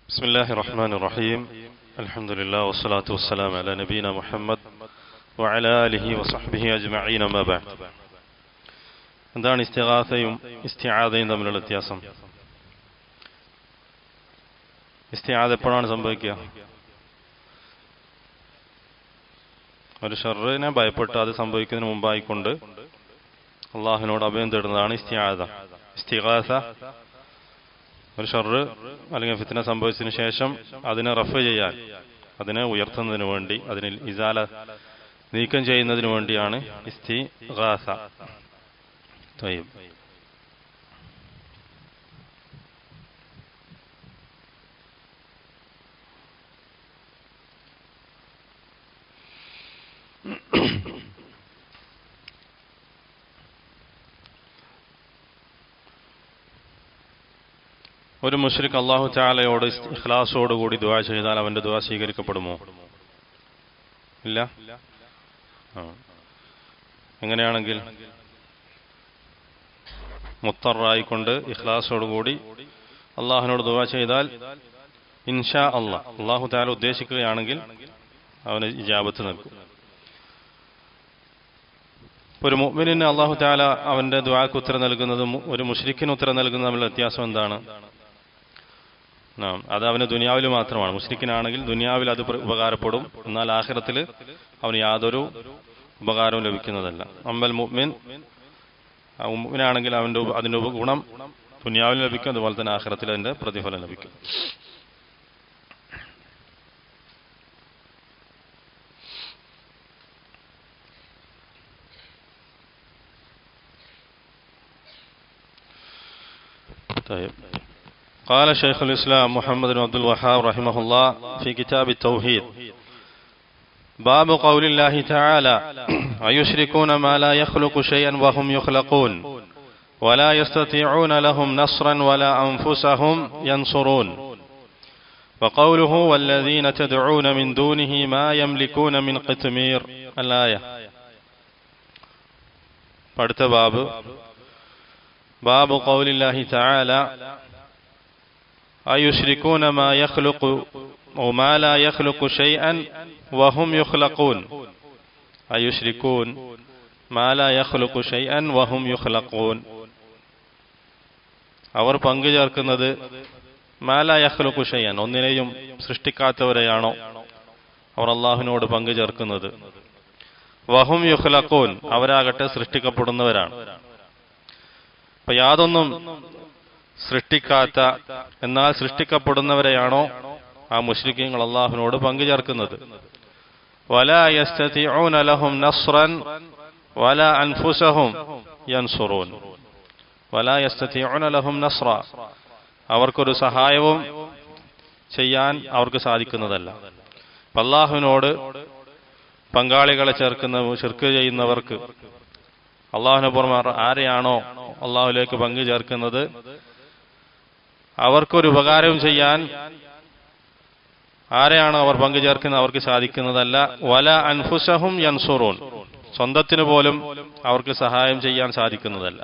بسم الله الرحمن الرحيم الحمد لله والصلاة والسلام على نبينا محمد وعلى آله وصحبه أجمعين ما بعد. എന്താണ് ഇസ്തിഗാസയും ഇസ്തിആദയും തമ്മിലുള്ള വ്യത്യാസം? ഇസ്തിആദ എപ്പോഴാണ് സംഭവിക്കുക? ഒരു ഷർറിനെ ഭയപ്പെട്ട് അത് സംഭവിക്കുന്നതിന് മുമ്പായിക്കൊണ്ട് അള്ളാഹുവിനോട് അഭയം തേടുന്നതാണ് ഇസ്തിആദ. ഇസ്തിഗാസ ഒരു ഷർറ് അല്ലെങ്കിൽ ഫിത്ന സംഭവിച്ചതിന് ശേഷം അതിനെ റഫ് ചെയ്യാൻ, അതിനെ ഉയർത്തുന്നതിന് വേണ്ടി, അതിന് ഇസാല നീക്കം ചെയ്യുന്നതിന് വേണ്ടിയാണ് ഇസ്തിഗാസ. തയ്യിബ്. ഒരു മുശ്രിക് അല്ലാഹു തആലയോട് ഇഖ്ലാസോടുകൂടി ദുആ ചെയ്താൽ അവന്റെ ദുആ സ്വീകരിക്കപ്പെടുമോ? ഇല്ല. എങ്ങനെയാണെങ്കിൽ മുത്തറായിക്കൊണ്ട് ഇഖ്ലാസോടുകൂടി അള്ളാഹുവിനോട് ദുആ ചെയ്താൽ ഇൻഷാ അല്ലാഹു തആല ഉദ്ദേശിക്കുകയാണെങ്കിൽ അവന് ഇജാബത്ത് നൽകും. ഒരു മുഅ്മിനിന് അല്ലാഹു തആല അവന്റെ ദുആക്ക് ഉത്തരം നൽകുന്നതും ഒരു മുശ്രിക്കിന് ഉത്തരം നൽകുന്നതും തമ്മിലുള്ള വ്യത്യാസം എന്താണ്? അത് അവന് ദുനിയാവിൽ മാത്രമാണ്. മുശ്രിക്കിനാണെങ്കിൽ ദുനിയാവിൽ അത് ഉപകാരപ്പെടും, എന്നാൽ ആഖിറത്തിൽ അവന് യാതൊരു ഉപകാരവും ലഭിക്കുന്നതല്ല. അമ്മൽ മുഅ്മിനാണെങ്കിൽ അതിന്റെ ഗുണം ദുനിയാവിൽ ലഭിക്കും, അതുപോലെ തന്നെ ആഖിറത്തിൽ അതിന്റെ പ്രതിഫലം ലഭിക്കും. قال شيخ الإسلام محمد بن عبد الوهاب رحمه الله في كتاب التوحيد: باب قول الله تعالى: أيشركون ما لا يخلق شيئا وهم يخلقون ولا يستطيعون لهم نصرا ولا أنفسهم ينصرون. وقوله: والذين تدعون من دونه ما يملكون من قطمير. الآية. അടുത്ത باب قول الله تعالى: أيشركون ما يخلق وما لا يخلق شيئا وهم يخلقون. أيشركون ما لا يخلق شيئا وهم يخلقون. അവർ പങ്കു ചേർക്കുന്നത് മാ ലാ യഖ്ലുഖു ഷൈഅൻ, ഒന്നിനെയും സൃഷ്ടിക്കാത്തവരെയാണോ അവർ അള്ളാഹുവിനോട് പങ്കു ചേർക്കുന്നത്? വഹും യുഖ്ലഖൂൻ, അവരാകട്ടെ സൃഷ്ടിക്കപ്പെടുന്നവരാണ്. അപ്പൊ യാതൊന്നും സൃഷ്ടിക്കാത്ത എന്നാൽ സൃഷ്ടിക്കപ്പെടുന്നവരെയാണോ ആ മുശ്രിക്കീങ്ങൾ അള്ളാഹുവിനോട് പങ്കു ചേർക്കുന്നത്? വലാ യസ്തതിഊന ലഹും നസ്റൻ വലാ അൻഫുസഹും യൻസുറൂൻ. വലാ യസ്തതിഊന ലഹും നസ്റ, അവർക്കൊരു സഹായവും ചെയ്യാൻ അവർക്ക് സാധിക്കുന്നതല്ല. അള്ളാഹുവിനോട് പങ്കാളികളെ ശിർക്ക് ചെയ്യുന്നവർക്ക്, അള്ളാഹുവിനെ പുറമെ ആരെയാണോ അള്ളാഹുലേക്ക് പങ്കു ചേർക്കുന്നത് അവർക്കൊരു ഉപകാരവും ചെയ്യാൻ ആരെയാണോ അവർ പങ്കു ചേർക്കുന്നത് അവർക്ക് സാധിക്കുന്നതല്ല. വല അൻഫുസഹും യൻസുറൂൻ, സ്വന്തത്തിന് പോലും അവർക്ക് സഹായം ചെയ്യാൻ സാധിക്കുന്നതല്ല.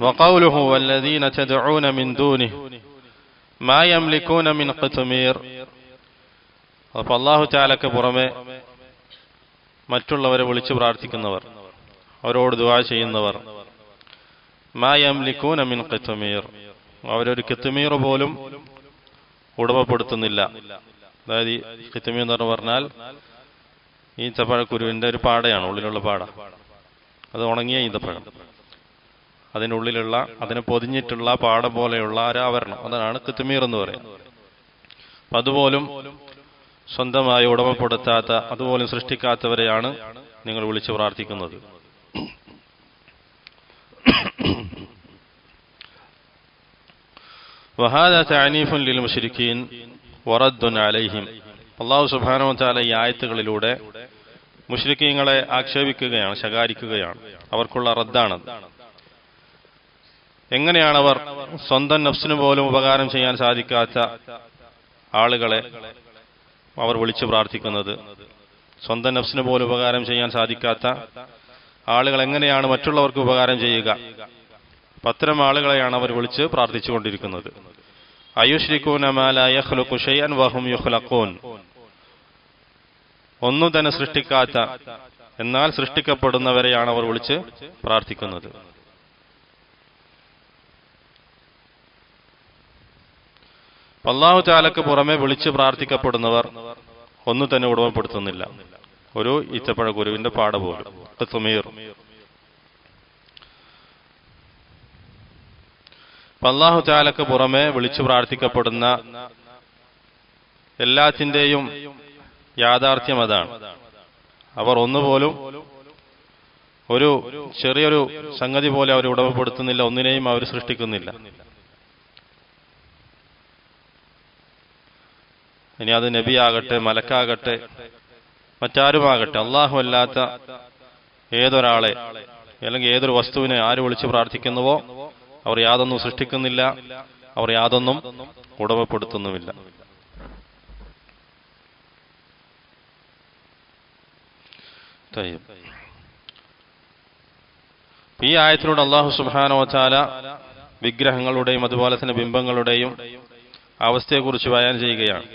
വഖൗലുഹു വല്ലദീന തദ്ഊന മിൻ ദൂനിഹി മാ യംലികൂന മിൻ ഖത്മീർ. അപ്പോൾ അല്ലാഹു തആലക്ക് പുറമെ മറ്റുള്ളവരെ വിളിച്ചു പ്രാർത്ഥിക്കുന്നവർ, അവരോട് ദുആ ചെയ്യുന്നവർ, മാ യംലികൂന മിൻ ഖത്മീർ, അവരൊരു ഖത്മീർ പോലും ഉടമപ്പെടുത്തുന്നില്ല. അതായത് ഖത്മീർ എന്ന് പറഞ്ഞാൽ ഈന്തപ്പഴക്കുരുവിന്റെ ഒരു പാടയാണ്, ഉള്ളിലുള്ള പാട. അത് ഉണങ്ങിയ ഈന്തപ്പഴം, അതിനുള്ളിലുള്ള അതിനെ പൊതിഞ്ഞിട്ടുള്ള പാട പോലെയുള്ള ഒരാവരണം, അതാണ് ഖത്മീർ എന്ന് പറയുന്നത്. അതുപോലും സ്വന്തമായി ഉടമപ്പെടുത്താത്ത, അതുപോലും സൃഷ്ടിക്കാത്തവരെയാണ് നിങ്ങൾ വിളിച്ചു പ്രാർത്ഥിക്കുന്നത്. വഹാദാ തഅനീഫുൻ ലിൽ മുശ്രിക്കീൻ വറദ്ദുൻ അലൈഹിം. അല്ലാഹു സുബ്ഹാനഹു വ തആല ഈ ആയത്തുകളിലൂടെ മുശ്രിക്കീങ്ങളെ ആക്ഷേപിക്കുകയാണ്, ശകാരിക്കുകയാണ്. അവർക്കുള്ള റദ്ദാണത്. എങ്ങനെയാണവർ സ്വന്തം നഫ്സിന് പോലും ഉപകാരം ചെയ്യാൻ സാധിക്കാത്ത ആളുകളെ അവർ വിളിച്ചു പ്രാർത്ഥിക്കുന്നത്? സ്വന്തം നഫ്സിന് പോലും ഉപകാരം ചെയ്യാൻ സാധിക്കാത്ത ആളുകൾ എങ്ങനെയാണ് മറ്റുള്ളവർക്ക് ഉപകാരം ചെയ്യുക? അത്തരം ആളുകളെയാണ് അവർ വിളിച്ച് പ്രാർത്ഥിച്ചുകൊണ്ടിരിക്കുന്നത്. അയുശ്രികൂന മാ ലാ യഖ്ലുഖു ശൈഅൻ വഹും യുഖ്ലഖൂൻ, ഒന്നും തന്നെ സൃഷ്ടിക്കാത്ത എന്നാൽ സൃഷ്ടിക്കപ്പെടുന്നവരെയാണ് അവർ വിളിച്ച് പ്രാർത്ഥിക്കുന്നത്. അല്ലാഹു തആലക്ക് പുറമെ വിളിച്ച് പ്രാർത്ഥിക്കപ്പെടുന്നവർ ഒന്നും തന്നെ ഉടമപ്പെടുത്തുന്നില്ല. ഒരു ഈത്തപ്പഴ കുരുവിന്റെ പാട പോലും. ഖത്മീർ. അല്ലാഹു തആലക്ക് പുറമെ വിളിച്ചു പ്രാർത്ഥിക്കപ്പെടുന്ന എല്ലാത്തിന്റെയും യാഥാർത്ഥ്യം അതാണ്. അവർ ഒന്നുപോലും ഒരു ചെറിയൊരു സംഗതി പോലെ അവർ ഉടമപ്പെടുത്തുന്നില്ല, ഒന്നിനെയും അവർ സൃഷ്ടിക്കുന്നില്ല. ഇനി അത് നബിയാകട്ടെ, മലക്കാകട്ടെ, മറ്റാരുമാകട്ടെ, അള്ളാഹു അല്ലാത്ത ഏതൊരാളെ അല്ലെങ്കിൽ ഏതൊരു വസ്തുവിനെ ആര് വിളിച്ച് പ്രാർത്ഥിക്കുന്നുവോ അവർ യാതൊന്നും സൃഷ്ടിക്കുന്നില്ല, അവർ യാതൊന്നും ഉടമപ്പെടുത്തുന്നുമില്ല. ഈ ആയത്തിലൂടെ അല്ലാഹു സുബ്ഹാനഹു വ തആല വിഗ്രഹങ്ങളുടെയും അതുപോലെ തന്നെ ബിംബങ്ങളുടെയും അവസ്ഥയെക്കുറിച്ച് ബയാൻ ചെയ്യുകയാണ്.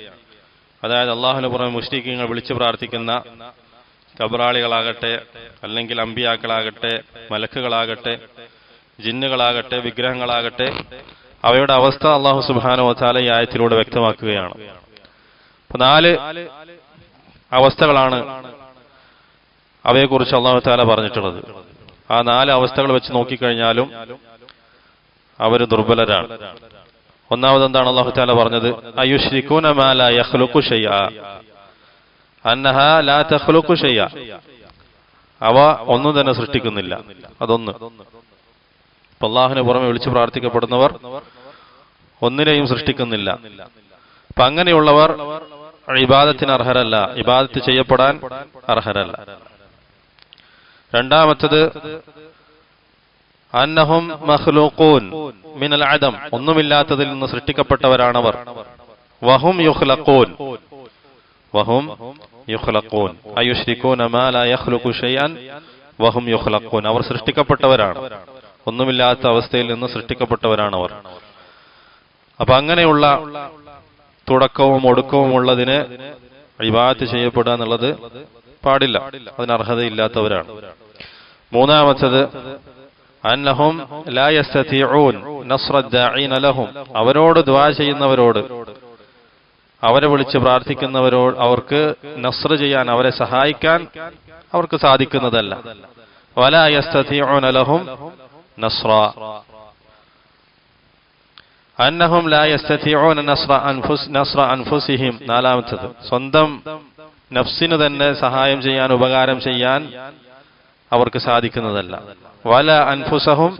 അതായത് അള്ളാഹുവിന് പുറമെ മുശ്രിക്കീങ്ങൾ വിളിച്ചു പ്രാർത്ഥിക്കുന്ന കബറാളികളാകട്ടെ, അല്ലെങ്കിൽ അമ്പിയാക്കളാകട്ടെ, മലക്കുകളാകട്ടെ, ജിന്നുകളാകട്ടെ, വിഗ്രഹങ്ങളാകട്ടെ, അവയുടെ അവസ്ഥ അല്ലാഹു സുബ്ഹാനഹു വ തആല ഈ ആയത്തിലൂടെ വ്യക്തമാക്കുകയാണ്. 4 അവസ്ഥകളാണ് അവയെക്കുറിച്ച് അല്ലാഹു തആല പറഞ്ഞിട്ടുള്ളത്. ആ 4 അവസ്ഥകൾ വെച്ച് നോക്കിക്കഴിഞ്ഞാലും അവർ ദുർബലരാണ്. ഒന്നാമത് എന്താണ് അല്ലാഹു തആല പറഞ്ഞത്? അയുശ്രികൂന മാ ലാ യഖ്ലുഖു ശൈഅ അന്നഹാ ലാ തഖ്ലുഖു ശൈഅ, അവ ഒന്നും തന്നെ സൃഷ്ടിക്കുന്നില്ല. അതൊന്ന്. അല്ലാഹുവിനെ പുറമെ വിളിച്ച് പ്രാർത്ഥിക്കപ്പെടുന്നവർ ഒന്നിനെയും സൃഷ്ടിക്കുന്നില്ല. അപ്പൊ അങ്ങനെയുള്ളവർ ഇബാദത്തിന് അർഹരല്ല, ഇബാദത്ത് ചെയ്യപ്പെടാൻ അർഹരല്ല. രണ്ടാമത്തത് അന്നഹും മഖ്ലൂഖൂൻ മിനൽ അദം, ഒന്നുമില്ലാത്തതിൽ നിന്ന് സൃഷ്ടിക്കപ്പെട്ടവരാണവർ. വഹും യുഖ്ലഖൂൻ, വഹും യുഖ്ലഖൂൻ അയുശ്രികൂന മാ ലാ യഖ്ലുഖു ശൈഅൻ വഹും യുഖ്ലഖൂൻ, അവർ സൃഷ്ടിക്കപ്പെട്ടവരാണ്, ഒന്നുമില്ലാത്ത അവസ്ഥയിൽ നിന്ന് സൃഷ്ടിക്കപ്പെട്ടവരാണവർ. അപ്പൊ അങ്ങനെയുള്ള തുടക്കവും ഒടുക്കവും ഉള്ളതിന് ഇബാദത്ത് ചെയ്യപ്പെടുക എന്നുള്ളത് പാടില്ല, അതിന് അർഹതയില്ലാത്തവരാണ്. മൂന്നാമത്തത് അന്നഹും ലാ യസ്തതിഊൻ നസ്റ ദാഈന ലഹും, അവരോട് ദുആ ചെയ്യുന്നവരോട്, അവരെ വിളിച്ച് പ്രാർത്ഥിക്കുന്നവരോട് അവർക്ക് നസ്ർ ചെയ്യാൻ, അവരെ സഹായിക്കാൻ അവർക്ക് സാധിക്കുന്നതല്ല. വലാ യസ്തതിഊന ലഹും നസ്റ, അന്നഹും ലാ യസ്തതിഊന നസ്റ അൻഫുസിഹിം. നാലാമത്തത് സ്വന്തം നഫ്സിന് തന്നെ സഹായം ചെയ്യാൻ, ഉപകാരം ചെയ്യാൻ അവർക്ക് സാധിക്കുന്നതല്ല. വല അൻഫുസഹും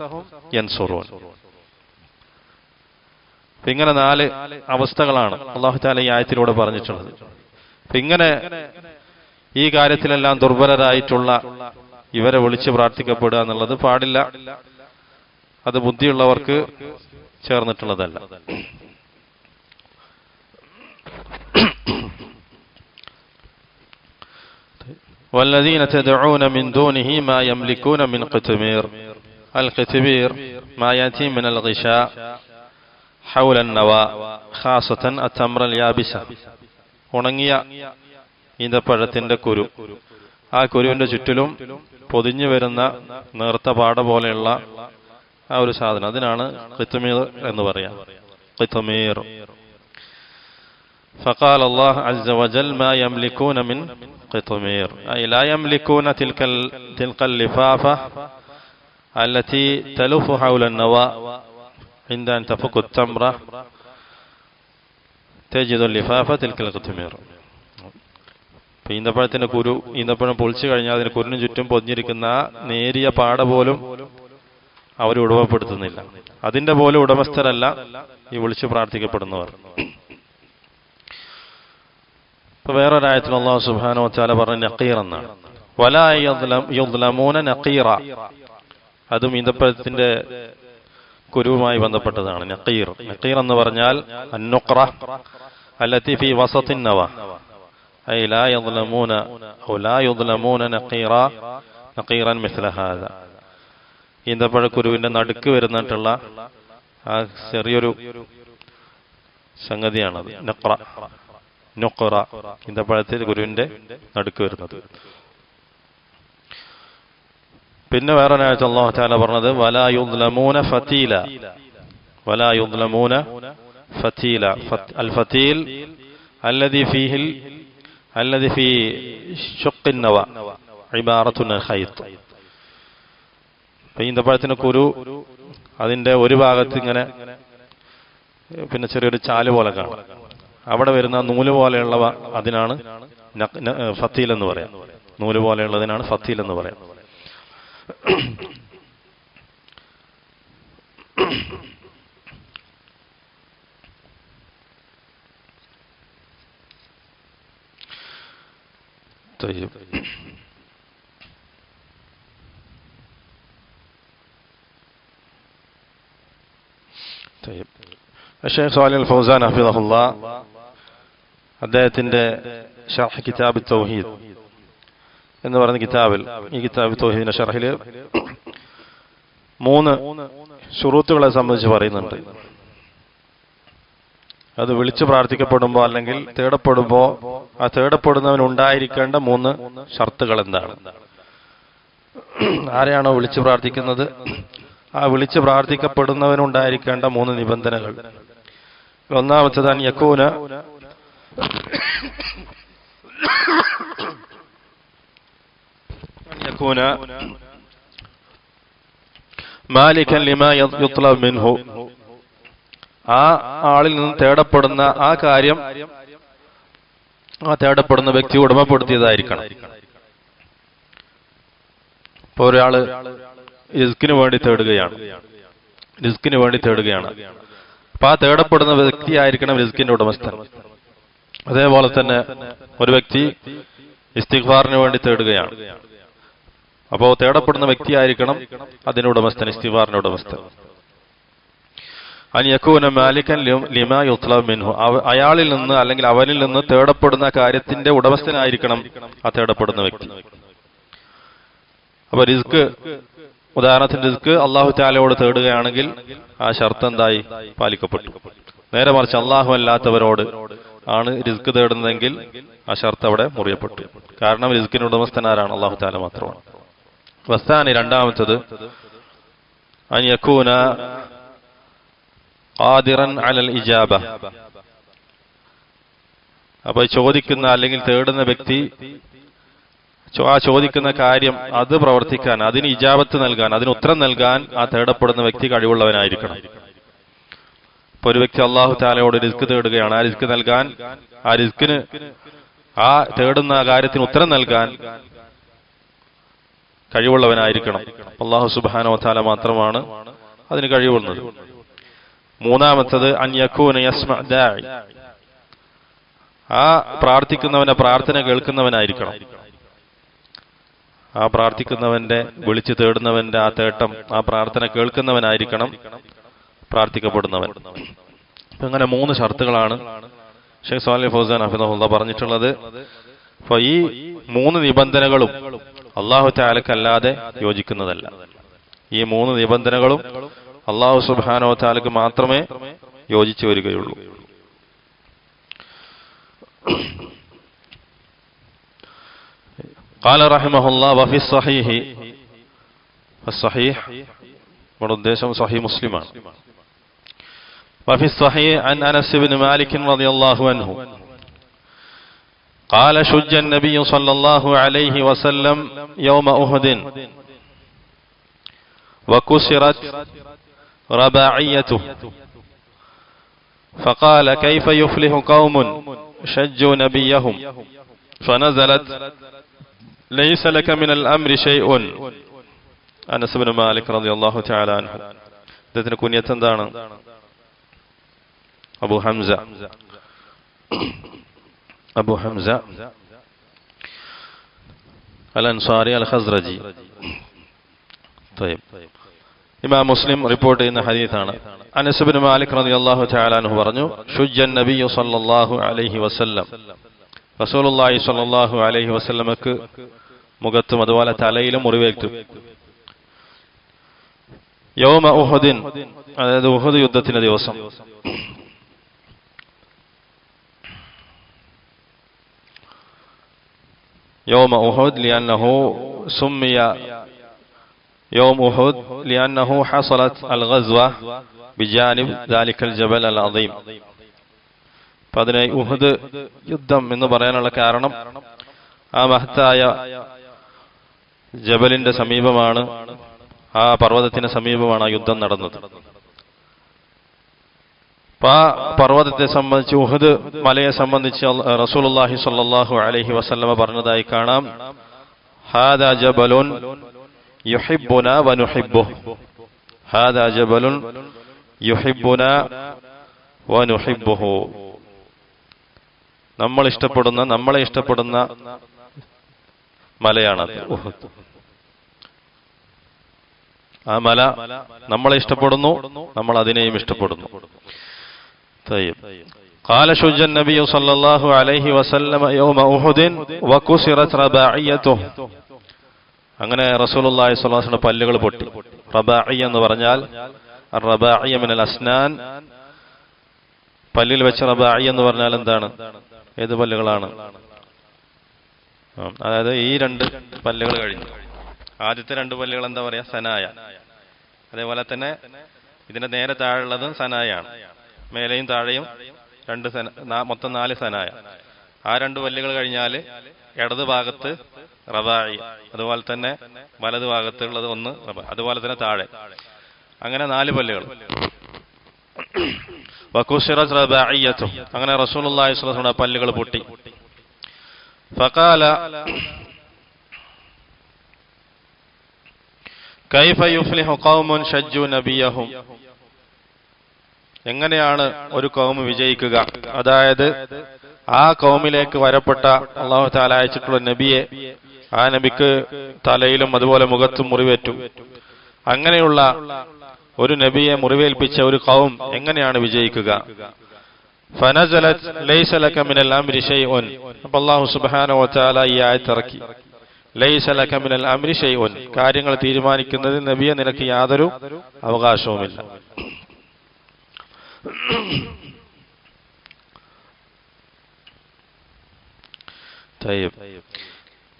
യൻസുറൂൻ. ഇങ്ങനെ 4 അവസ്ഥകളാണ് അല്ലാഹു തആല ഈ ആയത്തിലൂടെ പറഞ്ഞിട്ടുള്ളത്. ഇങ്ങനെ ഈ കാര്യത്തിലെല്ലാം ദുർബലരായിട്ടുള്ള ഇവരെ വിളിച്ച് പ്രാർത്ഥിക്കപ്പെടുക എന്നുള്ളത് പാടില്ല, അത് ബുദ്ധിയുള്ളവർക്ക് ചേർന്നിട്ടുള്ളതല്ല. والذين تدعون من دونه ما يملكون من قطمير. القطمير ما يأتي من الغشاء حول النواة خاصة التمر اليابسة. ഉണങ്ങിയ ഈന്തപ്പഴത്തിന്റെ കുരു, ആ കുരുവിന്റെ ചുറ്റിലും പൊതിഞ്ഞു വരുന്ന നേർത്ത പാട പോലെയുള്ള ആ ഒരു സാധനം, അതിനാണ് ഖിത്മീർ എന്ന് പറയാം. ഖിത്മീർ. فقال الله عز وجل ما يملكون من قطمير، أي لا يملكون تلك اللفافة التي تلف حول النواة. عند أن تفك التمرة تجد اللفافة تلك القطمير. ഈന്തപ്പഴത്തിന്റെ കുരു, ഈന്തപ്പഴം പൊളിച്ചു കഴിഞ്ഞാൽ അതിന് കുരിനും ചുറ്റും പൊതിഞ്ഞിരിക്കുന്ന നേരിയ പാട പോലും അവർ ഉടമപ്പെടുത്തുന്നില്ല. അതിന്റെ പോലും ഉടമസ്ഥരല്ല ഈ വിളിച്ചു പ്രാർത്ഥിക്കപ്പെടുന്നവർ. ഇപ്പൊ വേറൊരായത്തിൽ അല്ലാഹു സുബ്ഹാനഹു വ തആല പറഞ്ഞ നഖീർ എന്നാണ്. വലാ യുദ്ലമൂന നഖീറ, അതും ഈന്തപ്പഴത്തിന്റെ കുരുവുമായി ബന്ധപ്പെട്ടതാണ്. നഖീർ, നഖീർ എന്ന് പറഞ്ഞാൽ അന്നുഖ്റ അല്ലതി ഫീ വസത്തിൻ നവ, ഐ ലാ യുദ്ലമൂന ഔ ലാ യുദ്ലമൂന നഖീറ നഖീറൻ മിസ്ല ഹാദാ. ഈന്തപ്പഴക്കുരുവിന്റെ നടുക്ക് വരുന്നിട്ടുള്ള ആ ചെറിയൊരു സംഗതിയാണത് നുഖ്റ, ഈന്തപ്പഴത്തിൽ കുരുവിന്റെ നടുക്ക് വരുന്നത്. പിന്നെ വേറെ ആയത്ത് അല്ലാഹു തആല പറഞ്ഞത് വലാ യുദ്ലമൂന ഫതീല, വലാ യുദ്ലമൂന ഫതീല. അൽ ഫതീൽ അല്ലദി ഫീ ശുഖ്ഖിൻ നവ ഇബാറത്തുൻ അൻ ഖൈത്ത്. ഈന്തപ്പഴത്തിന് കുരു അതിന്റെ ഒരു ഭാഗത്ത് ഇങ്ങനെ പിന്നെ ചെറിയൊരു ചാല് പോലെ കാണും. അവിടെ വരുന്ന നൂല് പോലെയുള്ളവ അതിനാണ് ഫതീൽ എന്ന് പറയാം. നൂല് പോലെയുള്ളതിനാണ് ഫതീൽ എന്ന് പറയാം. ഷെയ്ഖ് സ്വാലിഹ് അൽ ഫൗസാൻ ഹഫിദഹുല്ലാഹ് അദ്ദേഹത്തിന്റെ ശർഹ് കിതാബ് തൗഹീദ് എന്ന് പറയുന്ന കിതാബിൽ, ഈ കിതാബ് തൗഹീദിന്റെ ഷർഹിൽ 3 ശുറൂത്തുകളെ സംബന്ധിച്ച് പറയുന്നുണ്ട്. അത് വിളിച്ചു പ്രാർത്ഥിക്കപ്പെടുമ്പോൾ അല്ലെങ്കിൽ തേടപ്പെടുമ്പോൾ ആ തേടപ്പെടുന്നവനുണ്ടായിരിക്കേണ്ട 3 ഷർത്തുകൾ എന്താണ്? ആരെയാണോ വിളിച്ചു പ്രാർത്ഥിക്കുന്നത് ആ വിളിച്ചു പ്രാർത്ഥിക്കപ്പെടുന്നവനുണ്ടായിരിക്കേണ്ട 3 നിബന്ധനകൾ. ഒന്നാമത്തേത് അൻ യകൂന മാലികൻ ലിമാ യുത്ലബ് മിൻഹു. ആ ആളിൽ നിന്ന് തേടപ്പെടുന്ന ആ കാര്യം ആ തേടപ്പെടുന്ന വ്യക്തി ഉടമപ്പെടുത്തിയതായിരിക്കണം. ഇപ്പൊ ഒരാള് റിസ്കിന് വേണ്ടി തേടുകയാണ്. അപ്പൊ ആ തേടപ്പെടുന്ന വ്യക്തിയായിരിക്കണം റിസ്കിന്റെ ഉടമസ്ഥൻ. അതേപോലെ തന്നെ ഒരു വ്യക്തി ഇസ്തിഗ്ഫാറിന് വേണ്ടി തേടുകയാണ്. അപ്പോ തേടപ്പെടുന്ന വ്യക്തിയായിരിക്കണം അതിന്റെ ഉടമസ്ഥൻ, ഇസ്തിഗ്ഫാറിന്റെ ഉടമസ്ഥൻ. അൻ യകൂന മാലികൻ ലിമാ യുത്ലബ് മിൻഹു. അയാളിൽ നിന്ന് അല്ലെങ്കിൽ അവനിൽ നിന്ന് തേടപ്പെടുന്ന കാര്യത്തിന്റെ ഉടമസ്ഥനായിരിക്കണം ആ തേടപ്പെടുന്ന വ്യക്തി. അപ്പൊ റിസ്ക്, ഉദാഹരണത്തിന് റിസ്ക് അല്ലാഹു തആലയോട് തേടുകയാണെങ്കിൽ ആ ഷർത്ത് എന്തായി? പാലിക്കപ്പെട്ടു. നേരെ മറിച്ച് അല്ലാഹു അല്ലാത്തവരോട് ആണ് റിസ്ക് തേടുന്നതെങ്കിൽ ആ ഷർത്ത് അവിടെ മുറിയപ്പെട്ടു. കാരണം റിസ്കിന്റെ ഉടമസ്ഥൻ ആരാണ്? അല്ലാഹു തആല മാത്രമാണ്. വസ്താനി, രണ്ടാമത്തത് അൻ യകൂന ഖാദിറൻ അലൽ ഇജാബ. അപ്പൊ ചോദിക്കുന്ന അല്ലെങ്കിൽ തേടുന്ന വ്യക്തി ആ ചോദിക്കുന്ന കാര്യം അത് പ്രവർത്തിക്കാൻ, അതിന് ഇജാബത്ത് നൽകാൻ, അതിന് ഉത്തരം നൽകാൻ ആ തേടപ്പെടുന്ന വ്യക്തി കഴിവുള്ളവനായിരിക്കണം. ഇപ്പൊ ഒരു വ്യക്തി അല്ലാഹു തആലയോട് റിസ്ക് തേടുകയാണ്. ആ റിസ്ക് നൽകാൻ, ആ റിസ്കിന്, ആ തേടുന്ന കാര്യത്തിന് ഉത്തരം നൽകാൻ കഴിവുള്ളവനായിരിക്കണം. അല്ലാഹു സുബ്ഹാനഹു വ തആല മാത്രമാണ് അതിന് കഴിവുള്ളത്. മൂന്നാമത്തത് അൻ യകൂന യസ്മഅ ദാഇ. ആ പ്രാർത്ഥിക്കുന്നവന്റെ പ്രാർത്ഥന കേൾക്കുന്നവനായിരിക്കണം. ആ പ്രാർത്ഥിക്കുന്നവന്റെ, വിളിച്ചു തേടുന്നവന്റെ ആ തേട്ടം, ആ പ്രാർത്ഥന കേൾക്കുന്നവനായിരിക്കണം പ്രാർത്ഥിക്കപ്പെടുന്നവൻ. അങ്ങനെ 3 ഷർത്തുകളാണ് ഷെയ്ഖ് സ്വാലിഹ് ഫൗസാൻ ഹഫിദഹുല്ലാഹ് പറഞ്ഞിട്ടുള്ളത്. അപ്പൊ ഈ 3 നിബന്ധനകളും അല്ലാഹു തആലക്കല്ലാതെ യോജിക്കുന്നതല്ല. ഈ 3 നിബന്ധനകളും അല്ലാഹു സുബ്ഹാനഹു വ തആലക്ക് മാത്രമേ യോജിച്ചു വരികയുള്ളൂ. قال رحمه الله وفي الصحيح. الصحيح من ഉദ്ദേശം صحيح മുസ്ലിമാണ്. وفي الصحيح عن أنس بن مالك رضي الله عنه قال شج النبي صلى الله عليه وسلم يوم أحد وكسرت رباعيته فقال كيف يفلح قوم شجوا نبيهم فنزلت ليس لك من الأمر شيء. أنس بن مالك رضي الله تعالى عنه. ഇതിന്റെ കുനിയത്ത് എന്താണ്? അബു ഹംസ. അബു ഹംസ അൽ അൻസാരി അൽ ഖസ്റജി. ഇമാം മുസ്ലിം റിപ്പോർട്ട് ചെയ്യുന്ന ഹദീസാണ്. അനസ് ഇബ്നു മാലിക് റളിയല്ലാഹു തആല അൻഹു പറഞ്ഞു, ശുജ്ജൻ നബിയ്യു സല്ലല്ലാഹു അലൈഹി വസല്ലം. റസൂലുള്ളാഹി സ്വല്ലല്ലാഹു അലൈഹി വസല്ലമക്ക് മുഖത്തും അതുപോലെ തലയിലും മുറിവേറ്റു. യൗമ ഉഹുദിൻ, അതായത് ഉഹുദ് യുദ്ധത്തിന്റെ ദിവസം. യൗമ ഉഹുദ് ലിഅന്നഹു സുമ്മിയ യൗമ ഉഹുദ് ലിഅന്നഹു ഹസലത് അൽ-ഗസ്വ ബിജാനിബ് ദാലിക്കൽ ജബൽ അൽ-അദീം. അതിനെ ഉഹുദ് യുദ്ധം എന്ന് പറയാനുള്ള കാരണം ആ മഹത്തായ ജബലിന്റെ സമീപമാണ്, ആ പർവ്വതത്തിന് സമീപമാണ് ആ യുദ്ധം നടന്നത്. ആ പർവ്വതത്തെ സംബന്ധിച്ച്, ഉഹുദ് മലയെ സംബന്ധിച്ച് റസൂലുള്ളാഹി സ്വല്ലല്ലാഹു അലൈഹി വസല്ലമ പറഞ്ഞതായി കാണാം, ഹാദാ ജബലുൻ യുഹിബ്ബുനാ വനുഹിബ്ബുഹു, ഹാദാ ജബലുൻ യുഹിബ്ബുനാ വനുഹിബ്ബുഹു. നമ്മളെ ഇഷ്ടപ്പെടുന്ന മലയാണത് ഉഹുദ്. ആ മല നമ്മളെ ഇഷ്ടപ്പെടുന്നു, നമ്മൾ അതിനെയും ഇഷ്ടപ്പെടുന്നു. قال شج النبي صلى الله عليه وسلم يوم أحد وكسرت رباعيته. അങ്ങനെ റസൂലുള്ളാഹി സ്വല്ലല്ലാഹു അലൈഹി വസല്ലം പല്ലുകൾ പൊട്ടി. റബാഇയ എന്ന് പറഞ്ഞാൽ റബാഇയ മിനൽ അസ്നാൻ, പല്ലിൽ വെച്ച റബാഇയ എന്ന് പറഞ്ഞാൽ എന്താണ്? ഏത് പല്ലുകളാണ്? അതായത് ഈ രണ്ട് പല്ലുകൾ കഴിഞ്ഞു. ആദ്യത്തെ രണ്ട് പല്ലുകൾ എന്താ പറയാ? സനായ. അതേപോലെ തന്നെ ഇതിന്റെ നേരെ താഴെയുള്ളത് സനായാണ്. മേലെയും താഴെയും രണ്ട് മൊത്തം 4 സനായ. ആ രണ്ട് പല്ലുകൾ കഴിഞ്ഞാൽ ഇടത് ഭാഗത്ത് റബാഇ, അതുപോലെ തന്നെ വലത് ഭാഗത്തുള്ളത് ഒന്ന്, അതുപോലെ തന്നെ താഴെ, അങ്ങനെ 4 പല്ലുകൾ. വകുസിറത് റബാഇയതു, അങ്ങനെ റസൂലുള്ളാഹി സ്വല്ലല്ലാഹു അലൈഹി വസല്ലം പല്ലുകൾ പൊട്ടി. ഫഖാല കൈഫ യുഫ്ലിഹു ഖൗമുൻ ശജ്ജു നബിയഹും. എങ്ങനെയാണ് ഒരു കൗമ് വിജയിക്കുക? അതായത് ആ കൗമിലേക്ക് വരപ്പെട്ട അല്ലാഹു തആല അയച്ചിട്ടുള്ള നബിയെ, ആ നബിക്ക് തലയിലും അതുപോലെ മുഖത്തും മുറിവേറ്റു. അങ്ങനെയുള്ള ഒരു നബിയെ മുറിവേൽപ്പിച്ച ഒരു കൗം എങ്ങനെയാണ് വിജയിക്കുക? ഫനസലത് ലൈസ ലക മിനൽ അംരി ശൈഉൻ. അപ്പോൾ അല്ലാഹു സുബ്ഹാനഹു വ തആല ഈ ആയത്ത് ഇറക്കി. ലൈസ ലക മിനൽ അംരി ശൈഉൻ, കാര്യങ്ങൾ തീരുമാനിക്കുന്നതിൽ നബിയെ നിനക്ക് യാതൊരു അവകാശവുമില്ല. طيب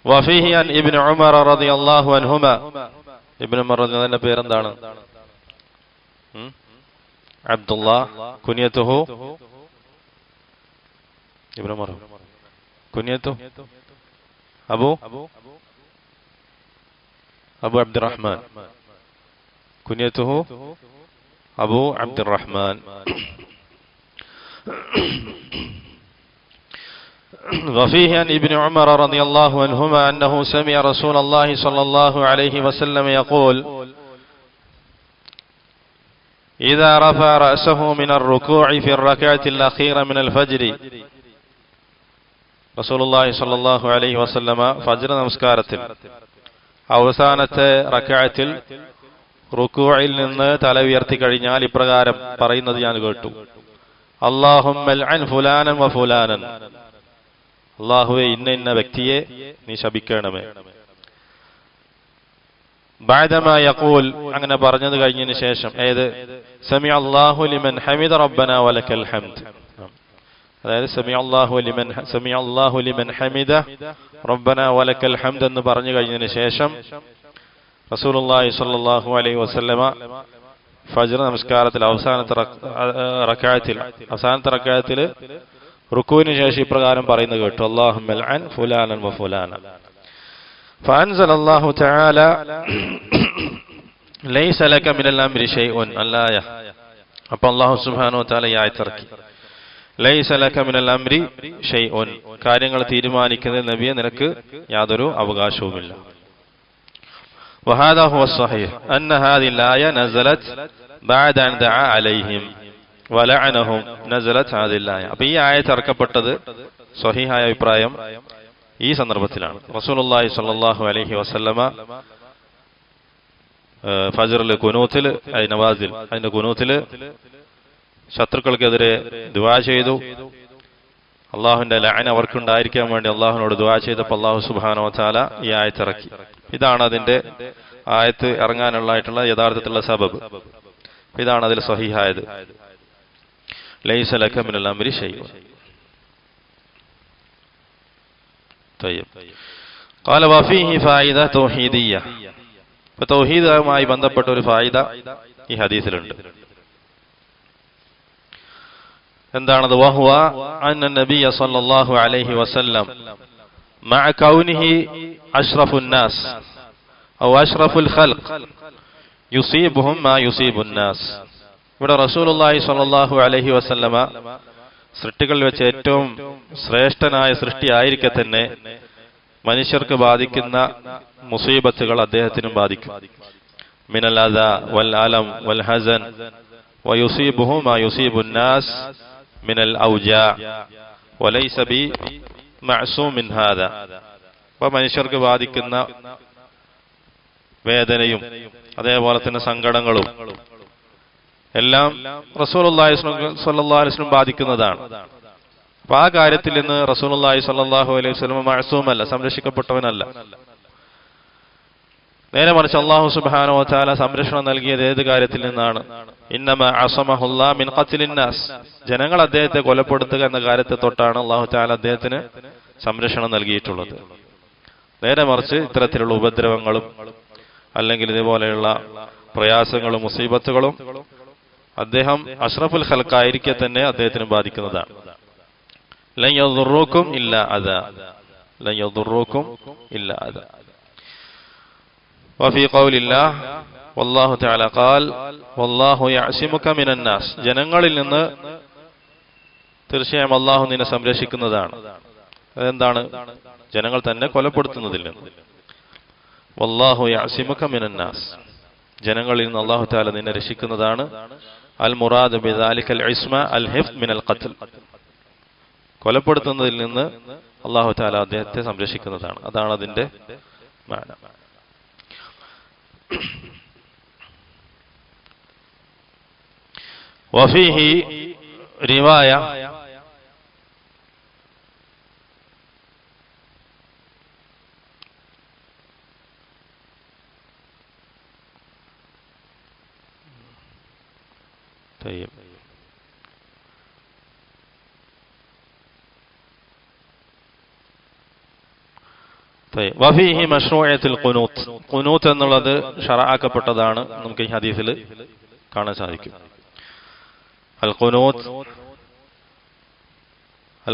وفيه عن ابن عمر رضي الله عنهما. ഇബ്നു ഉമർ റളിയല്ലാഹു പേരെന്താണ്? അബ്ദുല്ലാഹ്. കുനിയതുഹു ഇബ്നു ഉമർ. കുനിയതു അബു അബ്ദുറഹ്മാൻ. കുനിയതുഹു അബു അബ്ദുറഹ്മാൻ. وفيه عن ابن عمر رضي الله عنهما أنه سمع رسول الله صلى الله عليه وسلم يقول إذا رفع رأسه من الركوع في الركعة الأخيرة من الفجر. رسول الله صلى الله عليه وسلم فجر നമസ്കാരത്തിൽ അവസാനത്തെ റക്അത്തിൽ റുകൂഇൽ നിന്ന് തല ഉയർത്തി കഴിഞ്ഞാൽ ഇപ്രകാരം പറയുന്നത് ഞാൻ കേട്ടു: അല്ലാഹുമ്മ അൽഅൻ ഫുലാനൻ വ ഫുലാനൻ. അല്ലാഹുവേ, ഇന്ന വ്യക്തിയെ നീ ശപിക്കണമേ. ബഅദമാ യഖൂൽ, അങ്ങനെ പറഞ്ഞത് കഴിഞ്ഞതിന് ശേഷം, ഏത് സമിഅ അല്ലാഹു ലിമൻ ഹമിദ റബ്ബനാ വലക്കൽ ഹംദ്. അതായത് സമിഅ അല്ലാഹു ലിമൻ ഹമിദ റബ്ബനാ വലക്കൽ ഹംദ് എന്ന് പറഞ്ഞു കഴിഞ്ഞതിന് ശേഷം റസൂലുള്ളാഹി സ്വല്ലല്ലാഹു അലൈഹി വസല്ലമ ഫജ്ർ നമസ്കാരത്തിൽ അവസാനത്തെ റക്അത്തിൽ റുക്കൂവിന് ശേഷം ഇപ്രകാരം പറയുന്നത് കേട്ടു: അല്ലാഹുമ്മ അൽഅൻ ഫുലാനൻ വ ഫുലാനൻ. فأنزل الله تعالى ليس لك من الأمر شيء الآية. അപ്പോൾ അല്ലാഹു സുബ്ഹാനഹു വ തആല ഈ ആയത്ത് ഇറക്കി. ലൈസ ലക മിനൽ അംരി ഷൈഉൻ, കാര്യങ്ങൾ തീരുമാനിക്കുന്നതിൽ നബിയെ നിനക്ക് യാതൊരു അവകാശവുമില്ല. وهذا هو الصحيح أن هذه الآية نزلت بعد أن دعا عليهم ولعنهم. نزلت هذه الآية. അപ്പോൾ ഈ ആയത്ത് ഇറക്കപ്പെട്ടത് സ്വഹീഹായ അഭിപ്രായം ഈ സന്ദർഭത്തിലാണ്. റസൂലുള്ളാഹി സ്വല്ലല്ലാഹു അലൈഹി വസല്ലമ ഫജ്റിൽ ഖുനൂത്തിൽ, നവാസിൽ, അതിന്റെ ഖുനൂത്തിൽ ശത്രുക്കൾക്കെതിരെ ദുആ ചെയ്തു. അള്ളാഹുവിന്റെ ലഅന അവർക്കുണ്ടായിരിക്കാൻ വേണ്ടി അള്ളാഹുവിനോട് ദുആ ചെയ്തപ്പോൾ അള്ളാഹു സുബ്ഹാനഹു വ തആല ഈ ആയത്ത് ഇറക്കി. ഇതാണ് അതിന്റെ ആയത്ത് ഇറങ്ങാനുള്ളതായിട്ടുള്ള യഥാർത്ഥത്തിലുള്ള സബബ്. ഇതാണ് അതിൽ സ്വഹീഹായത്. ലൈസ ലക മിനൽ അംരി ശൈഉൻ. طيب قال وفيه فائدة توحيدية. അപ്പോൾ തൗഹീദുമായി ബന്ധപ്പെട്ട ഒരു ഫായിദ ഈ ഹദീസിലുണ്ട്. എന്താണത്? വഹുവ അന്ന നബിയ സല്ലല്ലാഹു അലൈഹി വസല്ലം മഅ കൗനിഹി അഷ്റഫുൻ നാസ് ഔ അഷ്റഫുൽ ഖൽഖ് യുസീബുഹും മാ യുസീബുൻ നാസ്. ഇവിടെ റസൂലുള്ളാഹി സ്വല്ലല്ലാഹു അലൈഹി വസല്ലമ സൃഷ്ടികളിൽ വെച്ച് ഏറ്റവും ശ്രേഷ്ഠനായ സൃഷ്ടി ആയിരിക്കെ തന്നെ മനുഷ്യർക്ക് ബാധിക്കുന്ന മുസീബത്തുകൾ അദ്ദേഹത്തിനും ബാധിക്കും. മിനൽ അദാ വൽ അലം വൽ ഹസൻ വയുസീബുഹും മാ യുസീബുൻ നാസ് മിനൽ ഔജാ വലൈസ ബി മഅസൂം മിൻ ഹാദാ. അപ്പോൾ മനുഷ്യർക്ക് ബാധിക്കുന്ന വേദനയും അതേപോലെ തന്നെ സങ്കടങ്ങളും എല്ലാം റസൂലുള്ളാഹി സ്വല്ലല്ലാഹു അലൈഹി വസല്ലം ബാധിക്കുന്നതാണ്. അപ്പൊ ആ കാര്യത്തിൽ നിന്ന് റസൂലുള്ളാഹി സ്വല്ലല്ലാഹു അലൈഹി വസല്ലം മഅസൂമല്ല, സംരക്ഷിക്കപ്പെട്ടവനല്ല. നേരെ മറിച്ച് അല്ലാഹു സുബ്ഹാനഹു വ തആല സംരക്ഷണം നൽകിയത് ഏത് കാര്യത്തിൽ നിന്നാണ്? ഇന്നമാ അസമഹുല്ലാ മിൻ ഖത്ലിൻ നാസ്. ജനങ്ങൾ അദ്ദേഹത്തെ കൊലപ്പെടുത്തുക എന്ന കാര്യത്തെ തൊട്ടാണ് അല്ലാഹു തആല അദ്ദേഹത്തിന് സംരക്ഷണം നൽകിയിട്ടുള്ളത്. നേരെ മറിച്ച് ഇത്തരത്തിലുള്ള ഉപദ്രവങ്ങളും അല്ലെങ്കിൽ ഇതുപോലെയുള്ള പ്രയാസങ്ങളും മുസീബത്തുകളും അദ്ദേഹം അഷ്റഫുൽ ഖൽഖായിരിക്കെ തന്നെ അദ്ദേഹത്തിന് ബാധിക്കുന്നതാണ്. ലൻ യദുറൂകും ഇല്ലാ അദാ, ലൻ യദുറൂകും ഇല്ലാ അദാ. വഫീ ഖൗലില്ലാഹ് വല്ലാഹു തആല ഖാൽ വല്ലാഹു യഅസിമുക മിനൻ നാസ്. ജനങ്ങളിൽ നിന്ന് തീർച്ചയായും അല്ലാഹു നിന്നെ സംരക്ഷിക്കുന്നതാണ്. അതെന്താണ്? ജനങ്ങൾ തന്നെ കൊലപ്പെടുത്തുന്നതിൽ നിന്ന്. വല്ലാഹു യഅസിമുക മിനൻ നാസ്, ജനങ്ങളിൽ നിന്ന് അല്ലാഹു തആല നിന്നെ രക്ഷിക്കുന്നതാണ്. അൽ മുറാദ് ബിദാലികൽ ഇസ്മ അൽ ഹിഫ്ദ് മിനൽ ഖത്ൽ. കൊലപ്പെടുത്തുന്നതിൽ നിന്ന് അല്ലാഹു തആല അദ്ദേഹത്തെ സംരക്ഷിക്കുന്നതാണ്. അതാണ് അതിന്റെ മാന. വഫീഹി റിവായ طيب വഫീഹി മശ്റൂഇയത്തുൽ ഖുനൂത്ത്. ഖുനൂത്ത് എന്നുള്ളത് ശറഅക്കപ്പെട്ടതാണ് നമുക്ക് ഈ ഹദീസിൽ കാണാൻ സാധിക്കും. അൽ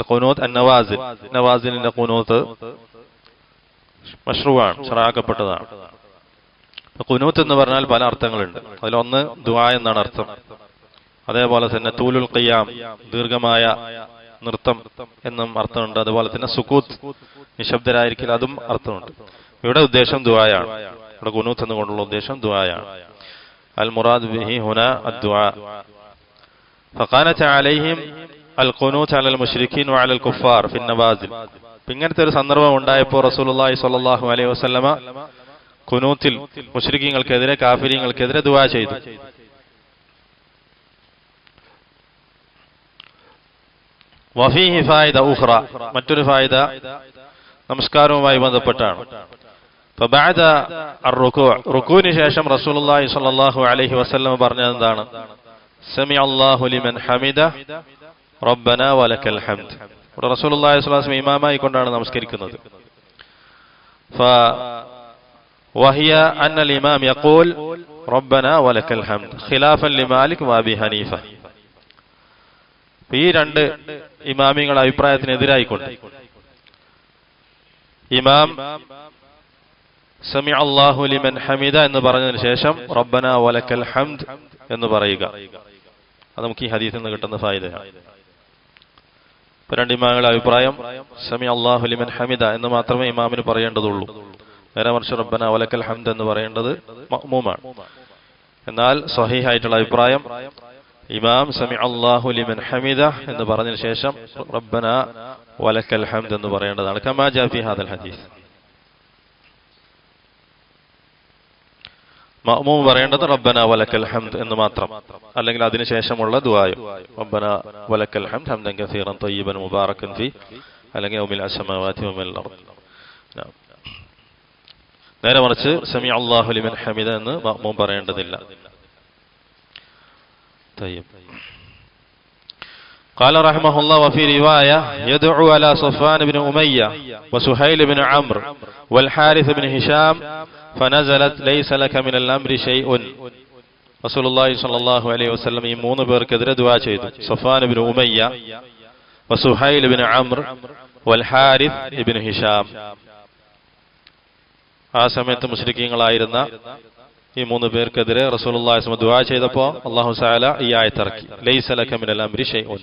ഖുനൂത്ത് അൻ-നവാസിൽ, നവാസിലിന്റെ ഖുനൂത്ത് മശ്റൂആണ്, ശറഅക്കപ്പെട്ടതാണ്. ഖുനൂത്ത് എന്ന് പറഞ്ഞാൽ പല അർത്ഥങ്ങളുണ്ട്. അതിലൊന്ന് ദുആ എന്നാണ് അർത്ഥം. അതേപോലെ തന്നെ തൂലുൽ ഖിയാം, ദീർഘമായ നൃത്തം എന്നും അർത്ഥമുണ്ട്. അതുപോലെ തന്നെ സുകൂത്ത്, നിശബ്ദരായിരിക്കൽ, അതും അർത്ഥമുണ്ട്. ഇവിടെ ഉദ്ദേശം ദുആയാണ്. ഇവിടെ ഖുനൂത്ത് എന്നുകൊണ്ടുള്ള ഉദ്ദേശം ദുആയാണ്. അൽ മുറാദ് ബിഹി ഹുനാ അദ്ദുആ. ഫഖാനത അലൈഹിം അൽ ഖുനൂത്ത് അലൽ മുശ്രിക്കീൻ വഅലൽ കുഫാർ ഫിൻ നവാസിൽ. ഇങ്ങനത്തെ ഒരു സന്ദർഭം ഉണ്ടായപ്പോൾ റസൂലുള്ളാഹി സ്വല്ലല്ലാഹു അലൈഹി വസല്ലമ ഖുനൂത്തിൽ മുശ്രിക്കീങ്ങൾക്കെതിരെ, കാഫിരീങ്ങൾക്കെതിരെ ദുആ ചെയ്തു. വഫീഹി ഫായിദ ഉഖ്റ. മറ്റൊരു ഫായിദ നമസ്കാരവുമായി ബന്ധപ്പെട്ടാണ്. ഫബഅദ അർറുകൂ, റുകൂവിന് ശേഷം റസൂലുള്ളാഹി സ്വല്ലല്ലാഹു അലൈഹി വസല്ലം പറഞ്ഞത് എന്താണ്? സമിഅല്ലാഹു ലിമൻ ഹമിദ റബ്ബനാ വലക്കൽ ഹംദ്. ഇവിടെ റസൂലുള്ളാഹി സ്വല്ലല്ലാഹു അലൈഹി വസല്ലം ഇമാമായി കൊണ്ടാണ് നമസ്കരിക്കുന്നത്. വഹിയ അന്നൽ ഇമാം യഖൂൽ റബ്ബനാ വലക്കൽ ഹംദ് ഖിലാഫൻ ലിമാലിക് വഅബി ഹനീഫ. ഈ രണ്ട് ഇമാമിങ്ങളുടെ അഭിപ്രായത്തിനെതിരായിക്കൊണ്ട് ഇമാം സമിഅ അല്ലാഹു ലിമൻ ഹമിദ എന്ന് പറഞ്ഞതിന് ശേഷം റബ്ബനാ വലക്കൽ ഹംദ് എന്ന് പറയുക. അത് നമുക്ക് ഈ ഹദീസിൽ നിന്ന് കിട്ടുന്ന ഫായിദയാണ്. രണ്ട് ഇമാമുകളുടെ അഭിപ്രായം സമിഅ അല്ലാഹു ലിമൻ ഹമിദ എന്ന് മാത്രമേ ഇമാമിന് പറയേണ്ടതുള്ളൂ. നേരെ മറിച്ച് റബ്ബനാ വലക്കൽ ഹംദ് എന്ന് പറയേണ്ടത് മഅ്മൂമാണ്. എന്നാൽ സ്വഹീഹായിട്ടുള്ള അഭിപ്രായം ഇമാം സമിഅ അല്ലാഹു ലിമൻ ഹമിദ എന്ന് പറഞ്ഞതിന് ശേഷം റബ്ബനാ വലക്കൽ ഹംദ് എന്ന് പറയേണ്ടതാണ്. കമാ ജാ ഫീ ഹാദൽ ഹദീസ്. മഅ്മൂം പറയേണ്ടത് റബ്ബന വലക്കൽ ഹംദ് എന്ന് മാത്രം, അല്ലെങ്കിൽ അതിനുശേഷമുള്ള ദുആയും റബ്ബന വലക്കൽ ഹംദ് ഹംദൻ കസീറൻ തയ്യിബൻ മുബാറകൻ ഫീ, അല്ലെങ്കിൽ മിൽ അസ്സമാവാതി വമിൽ അർദ്. നേരെ മറിച്ച് സമിഅ അല്ലാഹു ലിമൻ ഹമിദ എന്ന് മഅ്മൂം പറയേണ്ടതില്ല. طيب قال رحمه الله وفي رواية يدعو على صفوان بن أمية وسهيل بن عمرو والحارث بن هشام فنزلت ليس لك من الأمر شيء. رسول الله صلى الله عليه وسلم ഈ മൂന്ന് പേർക്കെതിരെ ദുആ ചെയ്തു. സഫ്വാൻ ഇബ്നു ഉമയ്യ, വസുഹൈൽ ഇബ്നു അംർ, വൽ ഹാരിസ് ഇബ്നു ഹിഷാം. ആ സമയത്ത് മുശ്രിക്കീങ്ങളായിരുന്ന ഈ മൂന്ന് പേർക്കെതിരെ റസൂലുള്ളാഹി സ്വല്ലല്ലാഹു അലൈഹി വസല്ലം ദുആ ചെയ്തപ്പോൾ അല്ലാഹു തആല ഈ ആയത്ത് ഇറക്കി, ലൈസ ലക മിനൽ അംരി ഷൈഉൻ,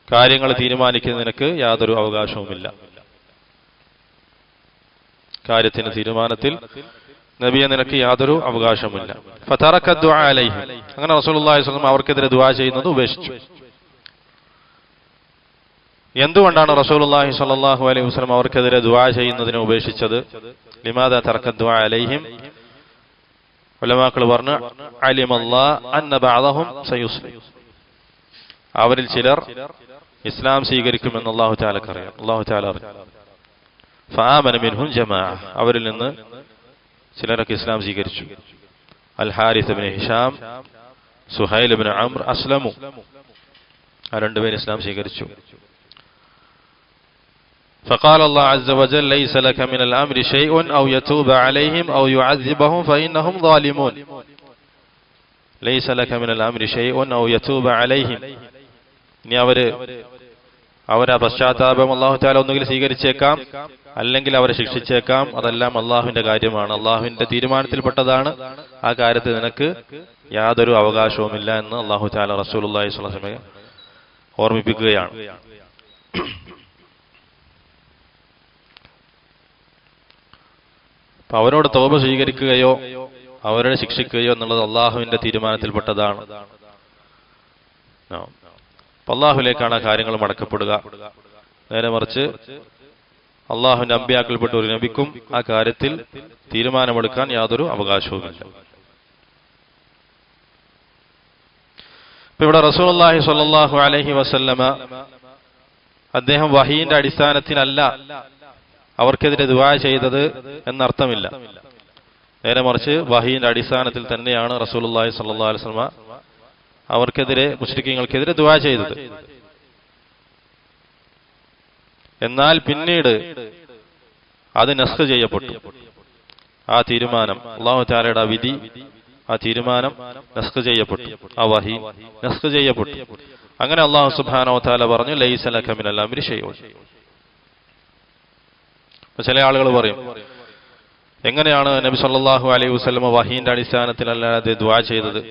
കാര്യങ്ങൾ തീരുമാനിക്കുന്ന നിനക്ക് യാതൊരു അവകാശവുമില്ല. കാര്യത്തിന് തീരുമാനത്തിൽ നബിയെ നിനക്ക് യാതൊരു അവകാശവുമില്ല. ഫതറക ദുആ അലൈഹി, അങ്ങനെ റസൂലുള്ളാഹി സ്വല്ലല്ലാഹു അലൈഹി വസല്ലം അവർക്കെതിരെ ദുആ ചെയ്യുന്നത് ഉപേക്ഷിച്ചു. എന്തുകൊണ്ടാണ് റസൂലുള്ളാഹി സ്വല്ലല്ലാഹു അലൈഹി വസല്ലം അവർക്കെതിരെ ദുആ ചെയ്യുന്നതിനെ ഉപേക്ഷിച്ചത്? ലിമാദാ തറക ദുആ അലൈഹിം, ഉലമാക്കൾ പറഞ്ഞു, അലിമല്ലാഹ് അന്ന ബഅദഹും സയുസ്ലിം, അവരിൽ ചിലർ ഇസ്ലാം സ്വീകരിക്കുമെന്ന് അല്ലാഹു തആലക്ക് അറിയാം. അല്ലാഹു തആല അറിയാം. ഫആമന മിൻഹും ജമാഅ, അവരിൽ നിന്ന് ചിലരൊക്കെ ഇസ്ലാം സ്വീകരിച്ചു. അൽ ഹാരിസ് ഇബ്നു ഹിഷാം, സുഹൈൽ ഇബ്നു അംർ അസ്ലമു, ആ രണ്ടുപേരും ഇസ്ലാം സ്വീകരിച്ചു. فقال الله عز وجل ليس لك من الأمر شيء أو يتوب عليهم أو يعذبهم فإنهم ظالمون. ليس لك من الأمر شيء أو يتوب عليهم. ഇനി അവരെ പശ്ചാത്താപം അല്ലാഹു തആല ഒന്നുകിൽ സ്വീകരിച്ചേക്കാം, അല്ലെങ്കിൽ അവരെ ശിക്ഷിച്ചേക്കാം. അതെല്ലാം അല്ലാഹുവിന്റെ കാര്യമാണ്, അല്ലാഹുവിന്റെ തീരുമാനത്തിൽപ്പെട്ടതാണ്. ആ കാര്യത്തിൽ നിനക്ക് യാതൊരു അവകാശവുമില്ല എന്ന് അല്ലാഹു തആല റസൂലുള്ളാഹി സ്വല്ലല്ലാഹു അലൈഹി വസല്ലം ഓർമ്മിപ്പിക്കുകയാണ്. അവരോട് തൗബ സ്വീകരിക്കുകയോ അവരെ ശിക്ഷിക്കുകയോ എന്നുള്ളത് അള്ളാഹുവിന്റെ തീരുമാനത്തിൽപ്പെട്ടതാണ്. അള്ളാഹുലേക്കാണ് കാര്യങ്ങൾ മടക്കപ്പെടുക. നേരെ മറിച്ച് അള്ളാഹുവിന്റെ അമ്പിയാക്കൾപ്പെട്ട ഒരു നബിക്കും ആ കാര്യത്തിൽ തീരുമാനമെടുക്കാൻ യാതൊരു അവകാശവുമില്ല. ഇപ്പൊ ഇവിടെ റസൂലുള്ളാഹി സ്വല്ലല്ലാഹു അലൈഹി വസല്ലമ അദ്ദേഹം വഹീന്റെ അടിസ്ഥാനത്തിലല്ല അവർക്കെതിരെ ദുആ ചെയ്തത് എന്നർത്ഥമില്ല. നേരെ മറിച്ച് വഹീന്റെ അടിസ്ഥാനത്തിൽ തന്നെയാണ് റസൂലുള്ളാഹി സ്വല്ലല്ലാഹു അലൈഹി വസല്ലമ അവർക്കെതിരെ, മുശ്രിക്കീങ്ങൾക്കെതിരെ ദുആ ചെയ്തത്. എന്നാൽ പിന്നീട് അത് നസ്ഖ് ചെയ്യപ്പെട്ടു. ആ തീരുമാനം, അല്ലാഹു തആലയുടെ ആ വിധി, ആ തീരുമാനം നസ്ഖ് ചെയ്യപ്പെട്ടു, ആ വഹി നസ്ഖ് ചെയ്യപ്പെട്ടു. അങ്ങനെ അല്ലാഹു സുബ്ഹാനഹു വ തആല പറഞ്ഞു, ലൈസ ലക മിനൽ അംരി ഷൈഉൻ. ചില ആളുകൾ പറയും, എങ്ങനെയാണ് നബി സല്ലല്ലാഹു അലൈഹി വസല്ലം വഹീന്റെ അടിസ്ഥാനത്തിലല്ലാതെ ദുആ ചെയ്തത്?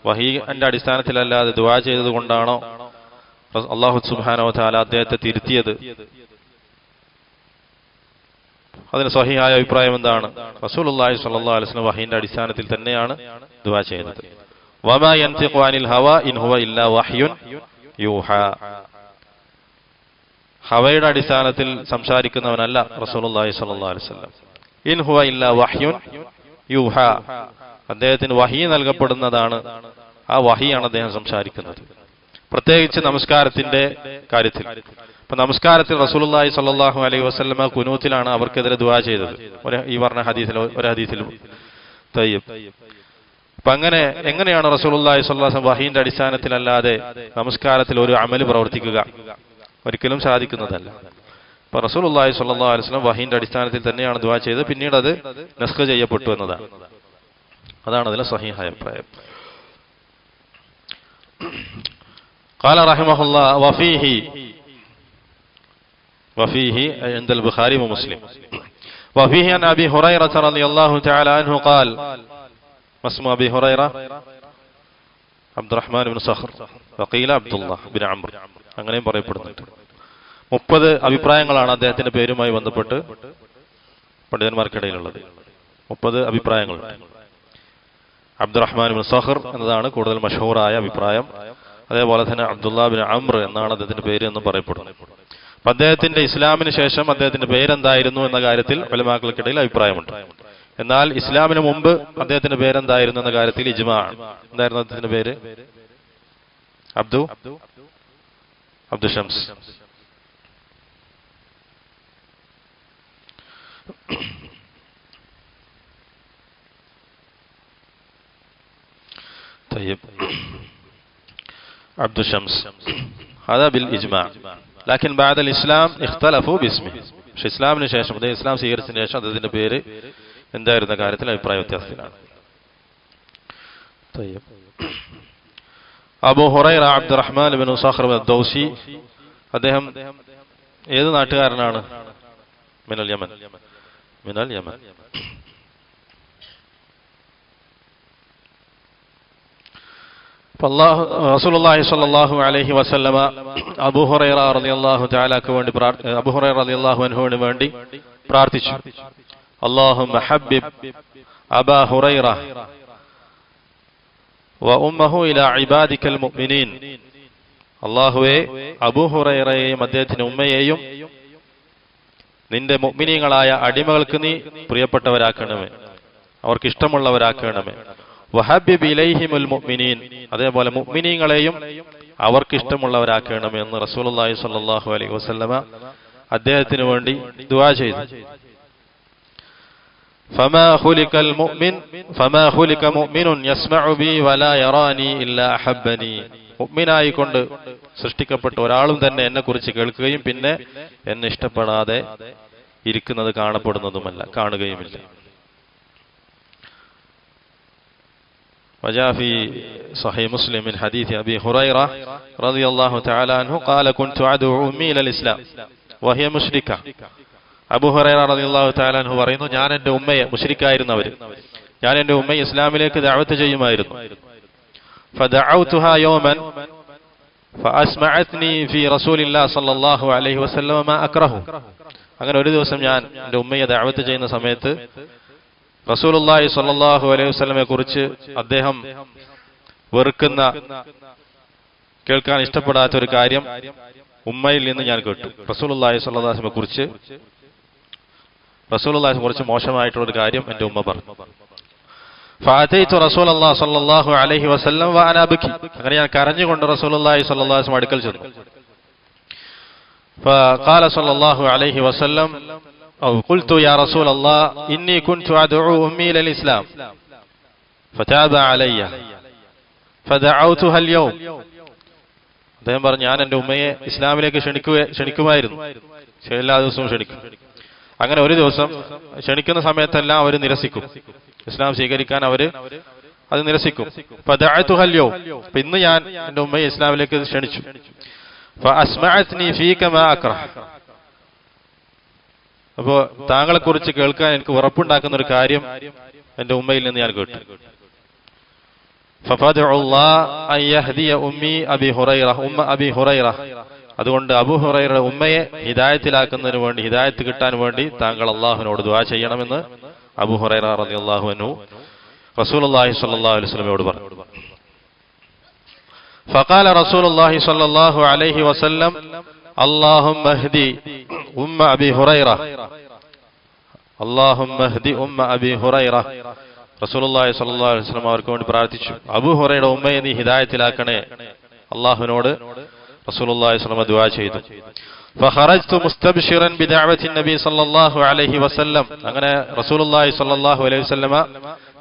വഹീന്റെ അടിസ്ഥാനത്തിലല്ലാതെ ദുആ ചെയ്തത് കൊണ്ടാണോ അല്ലാഹു സുബ്ഹാനഹു വ തആല അദ്ദേഹത്തെ തിരുത്തിയത്? അതിന് സ്വഹീഹായ അഭിപ്രായം എന്താണ്? റസൂലുള്ളാഹി സ്വല്ലല്ലാഹു അലൈഹി വസല്ലം വഹീന്റെ അടിസ്ഥാനത്തിൽ തന്നെയാണ് ദുആ ചെയ്തത്. വമാ യൻതിഖു അനിൽ ഹവാ ഇൻ ഹുവ ഇല്ലാ വഹ്യുൻ യൂഹാ. ഹവയുടെ അടിസ്ഥാനത്തിൽ സംസാരിക്കുന്നവനല്ല റസൂലുള്ളാഹി സ്വല്ലല്ലാഹു അലൈഹി വസല്ലം. ഇൻ ഹുവ ഇല്ലാ വഹ്യുൻ യൂഹാ, അദ്ദേഹത്തിന് വഹി നൽകപ്പെടുന്നതാണ്, ആ വഹിയാണ് അദ്ദേഹം സംസാരിക്കുന്നത്. പ്രത്യേകിച്ച് നമസ്കാരത്തിന്റെ കാര്യത്തിൽ. ഇപ്പൊ നമസ്കാരത്തിൽ റസൂലുള്ളാഹി സ്വല്ലല്ലാഹു അലൈഹി വസല്ലമ ഖുനൂത്തിലാണ് അവർക്കെതിരെ ദുആ ചെയ്തത്, ഈ പറഞ്ഞ ഹദീസിൽ, ഒരു ഹദീസിൽ. തയ്യിബ്. അപ്പൊ എങ്ങനെയാണ് റസൂലുള്ളാഹി സ്വല്ലല്ലാഹു അലൈഹി വസല്ലം വഹീന്റെ അടിസ്ഥാനത്തിലല്ലാതെ നമസ്കാരത്തിൽ ഒരു അമല് പ്രവർത്തിക്കുക? ഒരിക്കലും സാധിക്കുന്നതല്ല. ഇപ്പൊ റസൂലുള്ളാഹി സ്വല്ലല്ലാഹു അലൈഹി വസല്ലം വഹീന്റെ അടിസ്ഥാനത്തിൽ തന്നെയാണ് ദുആ ചെയ്തത്, പിന്നീട് അത് നസ്ഖ് ചെയ്യപ്പെട്ടു എന്നതാണ്. അതാണ് അതിലെ സ്വഹീഹായ അഭിപ്രായം. قال رحمه الله وفيه عند البخاري ومسلم وفيه عن أبي هريرة رضي الله تعالى عنه قال اسم أبي هريرة عبد الرحمن بن صخر وقيل عبد الله بن عمرو. അങ്ങനെയും പറയപ്പെടുന്നുണ്ട്. 30 അഭിപ്രായങ്ങളാണ് അദ്ദേഹത്തിന്റെ പേരുമായി ബന്ധപ്പെട്ട് പണ്ഡിതന്മാർക്കിടയിലുള്ളത്. 30 അഭിപ്രായങ്ങളുണ്ട്. അബ്ദുറഹ്മാൻ ബിൻ സഖർ എന്നതാണ് കൂടുതൽ മഷഹൂറായ അഭിപ്രായം. അതേപോലെ തന്നെ അബ്ദുല്ലാഹ് ബിൻ അംർ എന്നാണ് അദ്ദേഹത്തിന്റെ പേര് എന്നും പറയപ്പെടുന്നത്. അപ്പൊ അദ്ദേഹത്തിന്റെ ഇസ്ലാമിന് ശേഷം അദ്ദേഹത്തിന്റെ പേരെന്തായിരുന്നു എന്ന കാര്യത്തിൽ ഉലമാക്കൾക്കിടയിൽ അഭിപ്രായമുണ്ട്. എന്നാൽ ഇസ്ലാമിന് മുമ്പ് അദ്ദേഹത്തിന്റെ പേരെന്തായിരുന്നു എന്ന കാര്യത്തിൽ ഇജ്മാ. എന്തായിരുന്നു അദ്ദേഹത്തിന്റെ പേര്? അബ്ദു ഷംസ്. طيب عبد الشمس هذا بالإجماع لكن بعد الإسلام اختلفوا باسمه. പക്ഷെ ഇസ്ലാമിന് ശേഷം ഇസ്ലാം സ്വീകരിച്ചതിന് ശേഷം അദ്ദേഹത്തിന്റെ പേര് എന്തായിരുന്ന കാര്യത്തിൽ അഭിപ്രായ വ്യത്യാസത്തിലാണ്. അബൂ ഹുറൈറ അബ്ദുറഹ്മാൻ ഇബ്നു സഖർ അദ്ദൗസി, അദ്ദേഹം ഏത് നാട്ടുകാരനാണ്? മിനൽ യമൻ. റസൂലുള്ളാഹി സ്വല്ലല്ലാഹു അലൈഹി വസല്ലമ അബൂ ഹുറൈറ റളിയല്ലാഹു തആലക്ക് വേണ്ടി അബൂ ഹുറൈറ റളിയല്ലാഹു അൻഹുവിന് വേണ്ടി പ്രാർത്ഥിച്ചു. അല്ലാഹുമ്മ ഹബ്ബിബ് അബാ ഹുറൈറ വ ഉമ്മഹു ഇലാ ഇബാദിക്കൽ മുഅ്മിനീൻ. അല്ലാഹുവേ, അബൂ ഹുറൈറയെയും അദ്ദേഹത്തിന്റെ ഉമ്മയെയും നിന്റെ മുഅ്മിനീങ്ങളായ അടിമകൾക്ക് നീ പ്രിയപ്പെട്ടവരാക്കണമേ, അവർക്ക് ഇഷ്ടമുള്ളവരാക്കണമേ. വഹബ്ബിബ് ഇലൈഹിമുൽ മുഅ്മിനീൻ, അതേപോലെ മുഅ്മിനീങ്ങളെയും അവർക്ക് ഇഷ്ടമുള്ളവരാക്കണമേ എന്ന് റസൂലുള്ളാഹി സ്വല്ലല്ലാഹു അലൈഹി വസല്ലമ അദ്ദേഹത്തിന് വേണ്ടി ദുആ ചെയ്തു. ഫമാ ഖുലിക മുഅ്മിനുൻ യസ്മഉ ബി വലാ യറാനി ഇല്ലാ അഹബ്ബനി. മുഅ്മിനായി കൊണ്ട് സൃഷ്ടിക്കപ്പെട്ട ഒരാളും തന്നെ എന്നെ കുറിച്ച് കേൾക്കുകയും പിന്നെ എന്നെ ഇഷ്ടപ്പെടാതെ ഇരിക്കുന്നത് കാണുകയുമില്ല. وجاء في صحيح مسلم من حديث أبي هريرة رضي الله تعالى عنه قال كنت أدعو أمي إلى الإسلام وهي مشركة. അബൂ ഹുറൈറ റളിയല്ലാഹു തആല അൻഹു പറയുന്നു, ഞാൻ എൻ്റെ ഉമ്മയെ, മുശ്രിക്കായിരുന്നവർ, ഞാൻ എൻ്റെ ഉമ്മയെ ഇസ്ലാമിലേക്ക് ദഅവത്ത് ചെയ്യുമായിരുന്നു. فدعوتها يوما فأسمعتني في رسول الله صلى الله عليه وسلم ما أكره. അങ്ങനെ ഒരു ദിവസം ഞാൻ എൻ്റെ ഉമ്മയെ ദഅവത്ത് ചെയ്യുന്ന സമയത്ത് റസൂലുള്ളാഹി സ്വല്ലല്ലാഹു അലൈഹി വസല്ലമയെ കുറിച്ച് അദ്ദേഹം വെറുക്കുന്ന, കേൾക്കാൻ ഇഷ്ടപ്പെടാത്ത ഒരു കാര്യം ഉമ്മയിൽ നിന്ന് ഞാൻ കേട്ടു. റസൂലുള്ളാഹി സ്വല്ലല്ലാഹു അലൈഹി വസല്ലമയെ കുറിച്ച് മോശമായിട്ടുള്ള ഒരു കാര്യം എൻ്റെ ഉമ്മ പറഞ്ഞു. ഫഅതൈതു റസൂലുള്ളാഹി സ്വല്ലല്ലാഹു അലൈഹി വസല്ലം വഅനാ ബകി. അങ്ങനെ ഞാൻ കരഞ്ഞുകൊണ്ട് റസൂലുള്ളാഹി സ്വല്ലല്ലാഹു അലൈഹി വസല്ലം അടുക്കൽ ചെന്നു. ഫഖാല സ്വല്ലല്ലാഹു അലൈഹി വസല്ലം أو قلت يا رسول الله إني كنت أدعو أمي إلى الإسلام فتاب علي فدعوتها اليوم. അദ്ദേഹം പറഞ്ഞു, ഞാൻ എൻ്റെ ഉമ്മയെ ഇസ്ലാമിലേക്ക് ക്ഷണിക്കുമായിരുന്നു, എല്ലാ ദിവസവും ക്ഷണിക്കും. അങ്ങനെ ഒരു ദിവസം ക്ഷണിക്കുന്ന സമയത്തെല്ലാം അവർ നിരസിക്കും, ഇസ്ലാം സ്വീകരിക്കാൻ അത് നിരസിക്കും. ഫദഅതുഹ اليوم, ഇന്ന് ഞാൻ എൻ്റെ ഉമ്മയെ ഇസ്ലാമിലേക്ക് ക്ഷണിച്ചു. ഫഅസ്മഅത്നി ഫീക മാ അക്റഹ്. അപ്പോ താങ്കളെ കുറിച്ച് കേൾക്കാൻ എനിക്ക് ഉറപ്പുണ്ടാക്കുന്ന ഒരു കാര്യം എന്റെ ഉമ്മയിൽ നിന്ന് ഞാൻ കേട്ടു. അതുകൊണ്ട് അബൂ ഹുറൈറയുടെ ഉമ്മയെ ഹിദായത്തിലാക്കുന്നതിന് വേണ്ടി, ഹിദായത്ത് കിട്ടാൻ വേണ്ടി താങ്കൾ അള്ളാഹുവിനോട് ദുആ ചെയ്യണമെന്ന് അബൂ ഹുറൈറ റളിയല്ലാഹു അൻഹു റസൂലുള്ളാഹി സ്വല്ലല്ലാഹു അലൈഹി വസല്ലമയോട് പറഞ്ഞു. ഫഖാല റസൂലുള്ളാഹി സ്വല്ലല്ലാഹു അലൈഹി വസല്ലം اللهم اهدي أم أبي هريرة اللهم اهدي أم أبي هريرة. റസൂലുള്ളാഹി സ്വല്ലല്ലാഹു അലൈഹി വസല്ലം അവർക്ക് വേണ്ടി പ്രാർത്ഥിച്ചു, അബൂ ഹുറൈറയുടെ ഉമ്മയെ നീ ഹിദായത്തിലാക്കണേ. അല്ലാഹുവിനോട് റസൂലുള്ളാഹി സ്വല്ലല്ലാഹു അലൈഹി വസല്ലം ദുആ ചെയ്തു. ഫഖറജ്തു മുസ്തബ്ശിറൻ ബിദഅവത്തി നബി സ്വല്ലല്ലാഹു അലൈഹി വസല്ലം. അങ്ങനെ റസൂലുള്ളാഹി സ്വല്ലല്ലാഹു അലൈഹി വസല്ലമ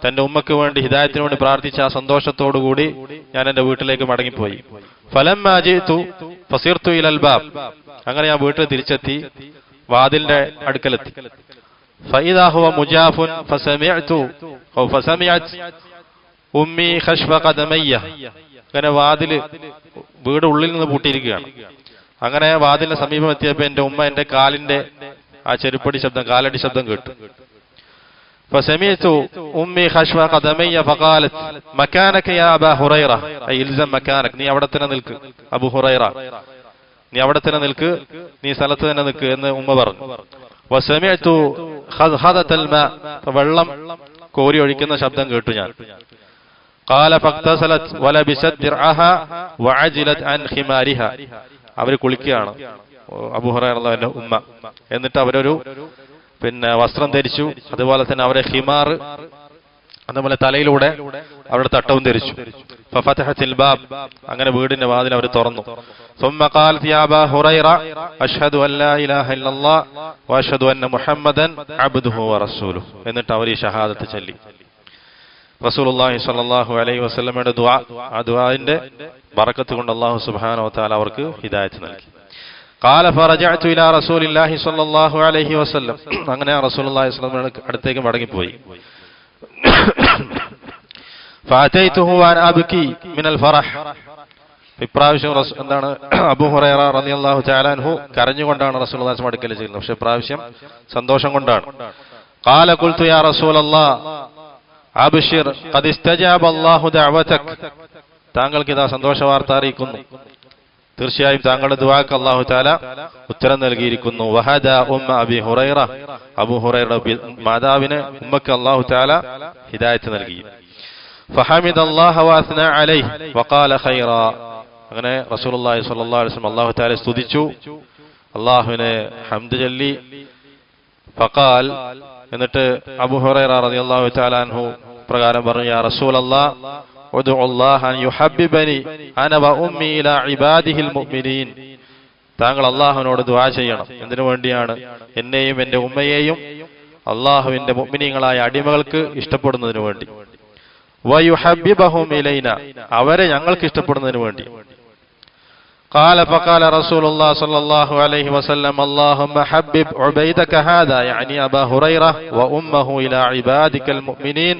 തന്റെ ഉമ്മക്ക് വേണ്ടി ഹിദായത്തിന് വേണ്ടി പ്രാർത്ഥിച്ച ആ സന്തോഷത്തോടു കൂടി ഞാൻ എൻ്റെ വീട്ടിലേക്ക് മടങ്ങിപ്പോയി. ഫലമ്മാ ജിഅ്തു ഫസിർതു ഇലൽ ബാബ്. അങ്ങനെ ഞാൻ വീട്ടിൽ തിരിച്ചെത്തി, വാതിലിന്റെ അടുക്കലെത്തി. ഫഇദാ ഹുവ മുജാഫുൻ ഫസമിഅത് ഉമ്മി ഖശ്ഫ ഖദമയ്യ. അങ്ങനെ വീട് ഉള്ളിൽ നിന്ന് പൂട്ടിയിരിക്കുകയാണ്. അങ്ങനെ വാതിലിന്റെ സമീപം എത്തിയപ്പോൾ എൻ്റെ ഉമ്മ എൻ്റെ കാലിന്റെ ആ ചെരുപ്പടി ശബ്ദം, കാലടി ശബ്ദം കേട്ടു. فسمعت أمي خشوة قدمي فقالت مكانك يا أبا هريرة أي إلزم مكانك. നീ അവിടെ തന്നെ നിൽക്ക് അബൂ ഹുറൈറ, നീ അവിടെ തന്നെ നിൽക്ക്, നീ സ്ഥലത്ത് തന്നെ നിൽക്ക് എന്ന് ഉമ്മ പറഞ്ഞു. وسمعت خضخضة الماء, വെള്ളം കോരി ഒഴിക്കുന്ന ശബ്ദം കേട്ടു ഞാൻ. قال فاغتسلت ولبست درعها وعجلت عن خمارها. അവർ കുളിക്കുകയാണ് അബൂ ഹുറൈറ റളിയല്ലാഹു അൻഹു ഉമ്മ. എന്നിട്ട് അവരൊരു പിന്നെ വസ്ത്രം ധരിച്ചു. അതുപോലെ തന്നെ അവരെ ഹിമാർ, അതുപോലെ തലയിലൂടെ അവരുടെ തട്ടവും ധരിച്ചു. ഫഫതഹത്തിൽ ബാബ്, അങ്ങനെ വീടിന്റെ വാതിൽ അവർ തുറന്നു. ثم قالت يا أبا هريرة أشهد أن لا إله إلا الله وأشهد أن محمدا عبده ورسوله. എന്നിട്ട് അവർ ഈ ഷഹാദത്ത് ചൊല്ലി. റസൂലുള്ളാഹി സ്വല്ലല്ലാഹു അലൈഹി വസല്ലമയുടെ ദുആ, ആ ദുആന്റെ ബറക്കത്ത് കൊണ്ട് അല്ലാഹു സുബ്ഹാനഹു വ തആല അവർക്ക് ഹിദായത്ത് നൽകി. قال فرجعت إلى رسول الله صلى الله عليه وسلم. അങ്ങനെ റസൂലുള്ളാഹി സ്വല്ലല്ലാഹു അലൈഹി വസല്ലം അടുത്തേക്ക് മടങ്ങിപ്പോയി. فأتيته وأنا أبكي من الفرح. ഇപ്രാവശ്യം എന്താണ്, അബൂ ഹുറൈറ റളിയല്ലാഹു തആല അൻഹു കരഞ്ഞുകൊണ്ടാണ് റസൂലുള്ളാഹി സ്വല്ലല്ലാഹു അലൈഹി വസല്ലം ചെയ്യുന്നത്. പക്ഷേ ഇപ്രാവശ്യം സന്തോഷം കൊണ്ടാണ്. قال قلت يا رسول الله أبشر قد استجاب الله دعوتك. താങ്കൾക്ക് ഇതാ സന്തോഷ വാർത്ത അറിയിക്കുന്നു, തീർച്ചയായും താങ്കളുടെ ദുആക്ക് അല്ലാഹു തആല ഉത്തരം നൽകിയിരിക്കുന്നു. വഹദ ഉമ്മ അബി ഹുറൈറ, അബൂ ഹുറൈറയുടെ മാതാവിനെ, ഉമ്മക്ക് അല്ലാഹു തആല ഹിദായത്ത് നൽകി. ഫഹമിദ അല്ലാഹ വഅസ്ന അലൈഹി വഖാല ഖൈറാ. അങ്ങനെ റസൂലുള്ളാഹി സ്വല്ലല്ലാഹു അലൈഹി വസല്ലം അല്ലാഹു തആല സ്തുതിച്ചു, അല്ലാഹുവിനെ ഹംദ് ചൊല്ലി. ഫഖാൽ, എന്നിട്ട് അബൂ ഹുറൈറ റളിയല്ലാഹു തആല അൻഹു പ്രകാരം പറഞ്ഞു, യാ റസൂലല്ലാഹ് ഉദ്ഉ അല്ലാഹ അൻ യുഹബ്ബിബനി അന വ ഉമ്മി ഇലാ ഇബാദിഹിൽ മുഅ്മിനീൻ. താങ്കൾ അല്ലാഹുവിനോട് ദുആ ചെയ്യണം. എന്തിനു വേണ്ടിയാണ്? എന്നെയും എന്റെ ഉമ്മയെയും അല്ലാഹുവിന്റെ മുഅ്മിനീങ്ങളായ അടിമകൾക്ക് ഇഷ്ടപ്പെടുന്നതിനു വേണ്ടി. വയുഹബ്ബിബഹും ഇലൈന, അവരെ ഞങ്ങൾക്ക് ഇഷ്ടപ്പെടുന്നതിനു വേണ്ടി. قال فقال رسول الله صلى الله عليه وسلم اللهم حبب عبيدك هذا يعني أبا هريرة وأمه إلى عبادك المؤمنين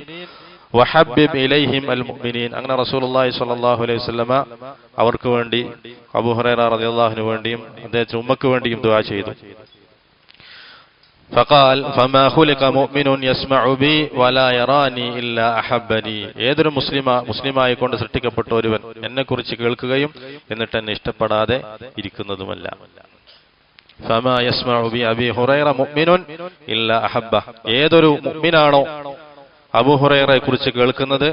وحبب إليهم المؤمنين. അങ്ങനെ റസൂലുള്ളാഹി സ്വല്ലല്ലാഹു അലൈഹി വസല്ലമ അവർക്ക് വേണ്ടി, അബൂ ഹുറൈറ റളിയല്ലാഹുവിന് വേണ്ടിയും അദ്ദേഹത്തിന്റെ ഉമ്മക്ക് വേണ്ടിയും ദുആ ചെയ്തു. فقال فما خلق مؤمن يسمع بي ولا يراني إلا أحبني. ഏതൊരു മുസ്ലിമായി കൊണ്ട് സൃഷ്ടിക്കപ്പെട്ട ഒരുവൻ എന്നെ കുറിച്ച് കേൾക്കുകയും എന്നിട്ട് എന്നെ ഇഷ്ടപ്പെടാതെ ഇരിക്കുന്നതുമല്ല. فما يسمع بي أبي هريرة مؤمن إلا أحبه. ഏതൊരു മുഅ്മിനാണോ അബൂ ഹുറൈറയെ കുറിച്ച് കേൾക്കുന്നത്